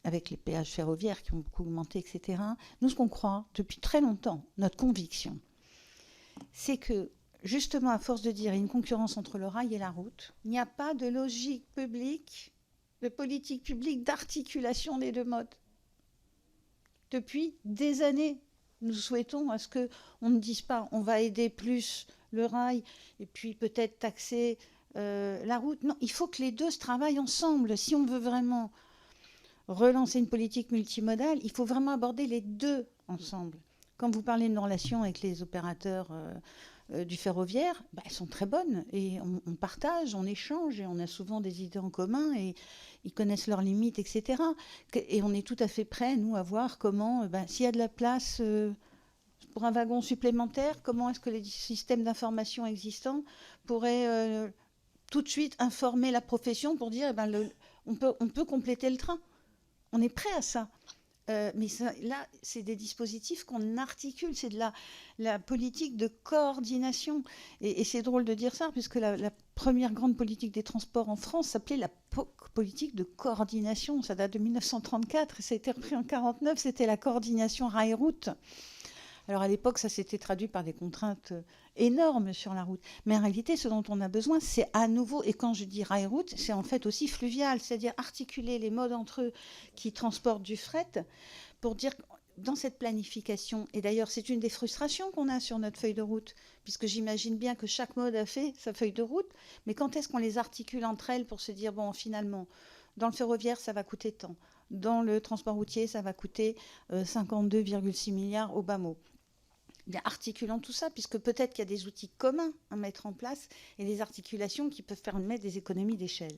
avec les péages ferroviaires qui ont beaucoup augmenté, etc. Nous, ce qu'on croit depuis très longtemps, notre conviction, c'est que, justement, à force de dire une concurrence entre le rail et la route, il n'y a pas de logique publique, de politique publique d'articulation des deux modes. Depuis des années, nous souhaitons à ce qu'on ne dise pas on va aider plus le rail et puis peut-être taxer la route. Non, il faut que les deux se travaillent ensemble. Si on veut vraiment relancer une politique multimodale, il faut vraiment aborder les deux ensemble. Quand vous parlez de nos relations avec les opérateurs du ferroviaire, elles sont très bonnes et on partage, on échange et on a souvent des idées en commun et ils connaissent leurs limites, etc. Et on est tout à fait prêts, nous, à voir comment, s'il y a de la place pour un wagon supplémentaire, comment est-ce que les systèmes d'information existants pourraient tout de suite informer la profession pour dire on peut compléter le train. On est prêt à ça. Mais ça, là, c'est des dispositifs qu'on articule, c'est de la politique de coordination. Et c'est drôle de dire ça, puisque la première grande politique des transports en France s'appelait la politique de coordination. Ça date de 1934 et ça a été repris en 1949. C'était la coordination rail-route. Alors à l'époque, ça s'était traduit par des contraintes énormes sur la route. Mais en réalité, ce dont on a besoin, c'est à nouveau, et quand je dis rail-route, c'est en fait aussi fluvial, c'est-à-dire articuler les modes entre eux qui transportent du fret pour dire dans cette planification, et d'ailleurs c'est une des frustrations qu'on a sur notre feuille de route, puisque j'imagine bien que chaque mode a fait sa feuille de route, mais quand est-ce qu'on les articule entre elles pour se dire, bon, finalement, dans le ferroviaire, ça va coûter tant, dans le transport routier, ça va coûter 52,6 milliards au bas mot. Bien, articulant tout ça, puisque peut-être qu'il y a des outils communs à mettre en place et des articulations qui peuvent permettre des économies d'échelle.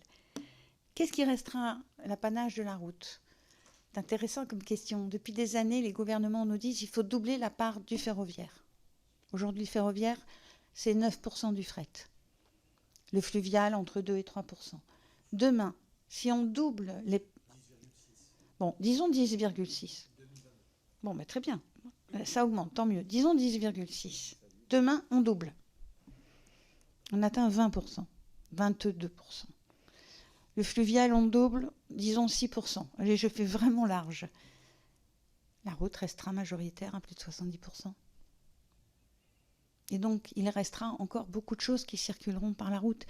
Qu'est-ce qui restera l'apanage de la route? C'est intéressant comme question. Depuis des années, les gouvernements nous disent qu'il faut doubler la part du ferroviaire. Aujourd'hui, le ferroviaire, c'est 9% du fret. Le fluvial, entre 2 et 3%. Demain, si on double les... Bon, disons 10,6. Bon, mais très bien. Ça augmente, tant mieux. Disons 10,6. Demain, on double. On atteint 20%, 22%. Le fluvial, on double, disons 6%. Allez, je fais vraiment large. La route restera majoritaire à plus de 70%. Et donc, il restera encore beaucoup de choses qui circuleront par la route.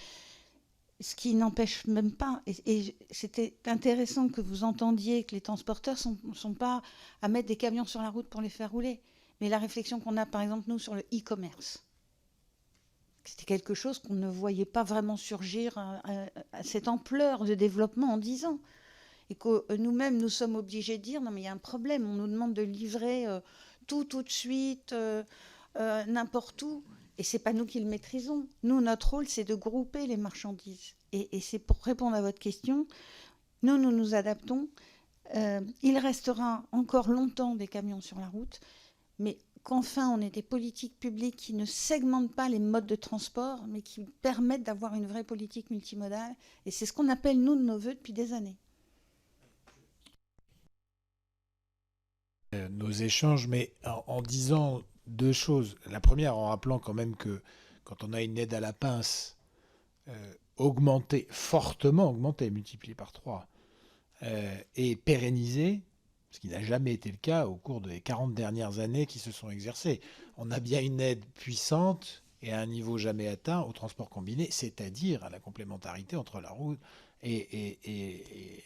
Ce qui n'empêche même pas, et c'était intéressant que vous entendiez que les transporteurs ne sont pas à mettre des camions sur la route pour les faire rouler. Mais la réflexion qu'on a, par exemple, nous, sur le e-commerce, c'était quelque chose qu'on ne voyait pas vraiment surgir à cette ampleur de développement en 10 ans. Et que nous-mêmes, nous sommes obligés de dire, non mais il y a un problème, on nous demande de livrer tout de suite, n'importe où. Et ce n'est pas nous qui le maîtrisons. Nous, notre rôle, c'est de grouper les marchandises. Et c'est pour répondre à votre question, nous nous adaptons. Il restera encore longtemps des camions sur la route, mais qu'enfin on ait des politiques publiques qui ne segmentent pas les modes de transport, mais qui permettent d'avoir une vraie politique multimodale. Et c'est ce qu'on appelle, nous, de nos voeux depuis des années. Nos échanges, mais en disant... deux choses. La première, en rappelant quand même que quand on a une aide à la pince augmentée, fortement augmentée, multipliée par 3, et pérennisée, ce qui n'a jamais été le cas au cours des 40 dernières années qui se sont exercées. On a bien une aide puissante et à un niveau jamais atteint au transport combiné, c'est-à-dire à la complémentarité entre la route et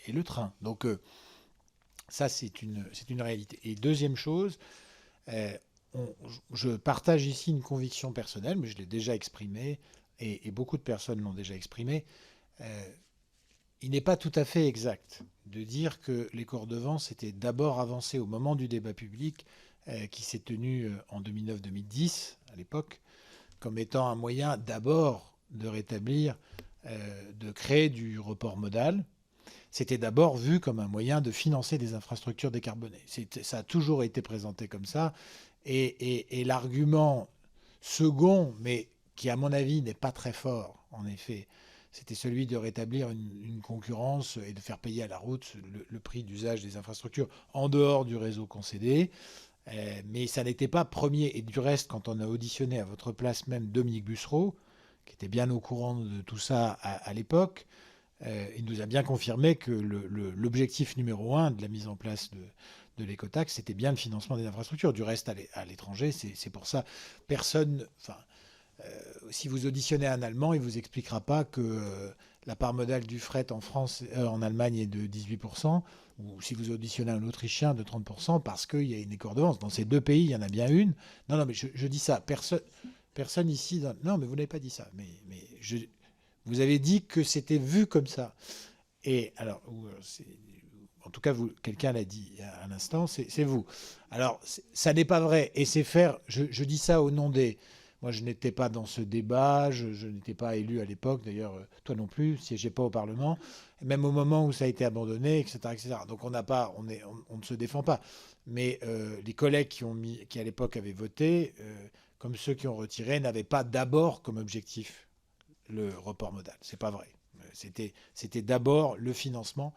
le train. Donc ça, c'est une réalité. Et deuxième chose, euh, je partage ici une conviction personnelle, mais je l'ai déjà exprimée, et beaucoup de personnes l'ont déjà exprimée. Il n'est pas tout à fait exact de dire que les corps de vent s'étaient d'abord avancés au moment du débat public qui s'est tenu en 2009-2010, à l'époque, comme étant un moyen d'abord de rétablir, de créer du report modal. C'était d'abord vu comme un moyen de financer des infrastructures décarbonées. Ça a toujours été présenté comme ça. Et l'argument second, mais qui à mon avis n'est pas très fort, en effet, c'était celui de rétablir une concurrence et de faire payer à la route le prix d'usage des infrastructures en dehors du réseau concédé. Mais ça n'était pas premier. Et du reste, quand on a auditionné à votre place même Dominique Bussereau, qui était bien au courant de tout ça à l'époque, il nous a bien confirmé que l'objectif numéro un de la mise en place de l'écotaxe, c'était bien le financement des infrastructures. Du reste, à l'étranger, c'est pour ça. Personne... Enfin, si vous auditionnez un Allemand, il ne vous expliquera pas que la part modale du fret en France, en Allemagne est de 18%, ou si vous auditionnez un Autrichien de 30%, parce qu'il y a une écordonnance. Dans ces deux pays, il y en a bien une. Non, non, mais je dis ça. Personne ici... Non, mais vous n'avez pas dit ça. Vous avez dit que c'était vu comme ça. Et alors, en tout cas, quelqu'un l'a dit à l'instant, c'est vous. Alors, ça n'est pas vrai. Et c'est faire... Je dis ça au nom des... Moi, je n'étais pas dans ce débat, je n'étais pas élu à l'époque, d'ailleurs, toi non plus, siégeais pas au Parlement, même au moment où ça a été abandonné, etc. etc. Donc on ne se défend pas. Mais les collègues qui à l'époque avaient voté, comme ceux qui ont retiré, n'avaient pas d'abord comme objectif le report modal. C'est pas vrai. C'était d'abord le financement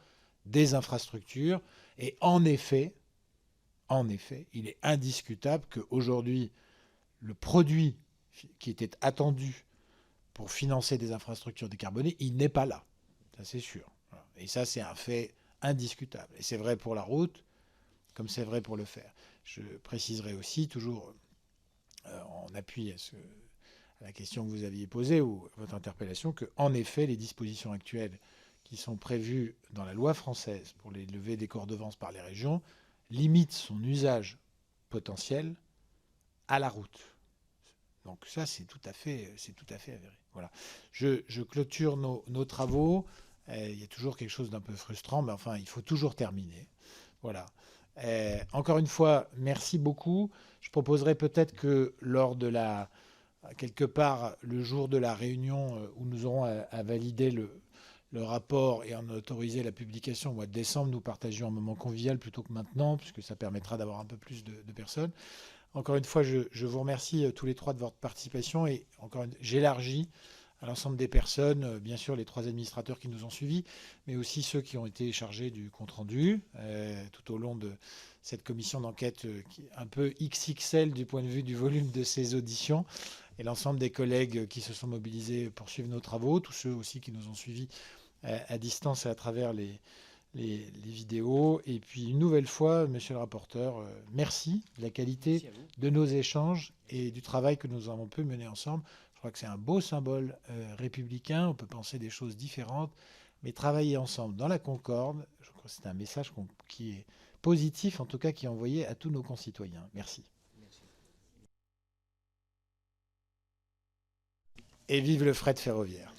des infrastructures. Et en effet, il est indiscutable qu'aujourd'hui, le produit qui était attendu pour financer des infrastructures décarbonées, il n'est pas là. Ça, c'est sûr. Et ça, c'est un fait indiscutable. Et c'est vrai pour la route, comme c'est vrai pour le fer. Je préciserai aussi, toujours en appui à la question que vous aviez posée ou à votre interpellation, qu'en effet, les dispositions actuelles qui sont prévues dans la loi française pour les levées des cordevances par les régions limitent son usage potentiel à la route. Donc ça, c'est tout à fait avéré. Voilà. Je clôture nos travaux. Il y a toujours quelque chose d'un peu frustrant, mais enfin, il faut toujours terminer. Voilà. Encore une fois, merci beaucoup. Je proposerais peut-être que lors de quelque part, le jour de la réunion où nous aurons à valider le rapport et en autoriser la publication au mois de décembre, nous partagions un moment convivial plutôt que maintenant, puisque ça permettra d'avoir un peu plus de personnes. Encore une fois, je vous remercie tous les trois de votre participation et j'élargis à l'ensemble des personnes, bien sûr les trois administrateurs qui nous ont suivis, mais aussi ceux qui ont été chargés du compte-rendu tout au long de cette commission d'enquête qui est un peu XXL du point de vue du volume de ces auditions, et l'ensemble des collègues qui se sont mobilisés pour suivre nos travaux, tous ceux aussi qui nous ont suivis à distance et à travers les vidéos. Et puis une nouvelle fois, monsieur le rapporteur, merci de la qualité de nos échanges et du travail que nous avons pu mener ensemble. Je crois que c'est un beau symbole républicain. On peut penser des choses différentes, mais travailler ensemble dans la concorde, je crois que c'est un message qui est positif, en tout cas qui est envoyé à tous nos concitoyens. Merci. Et vive le fret ferroviaire.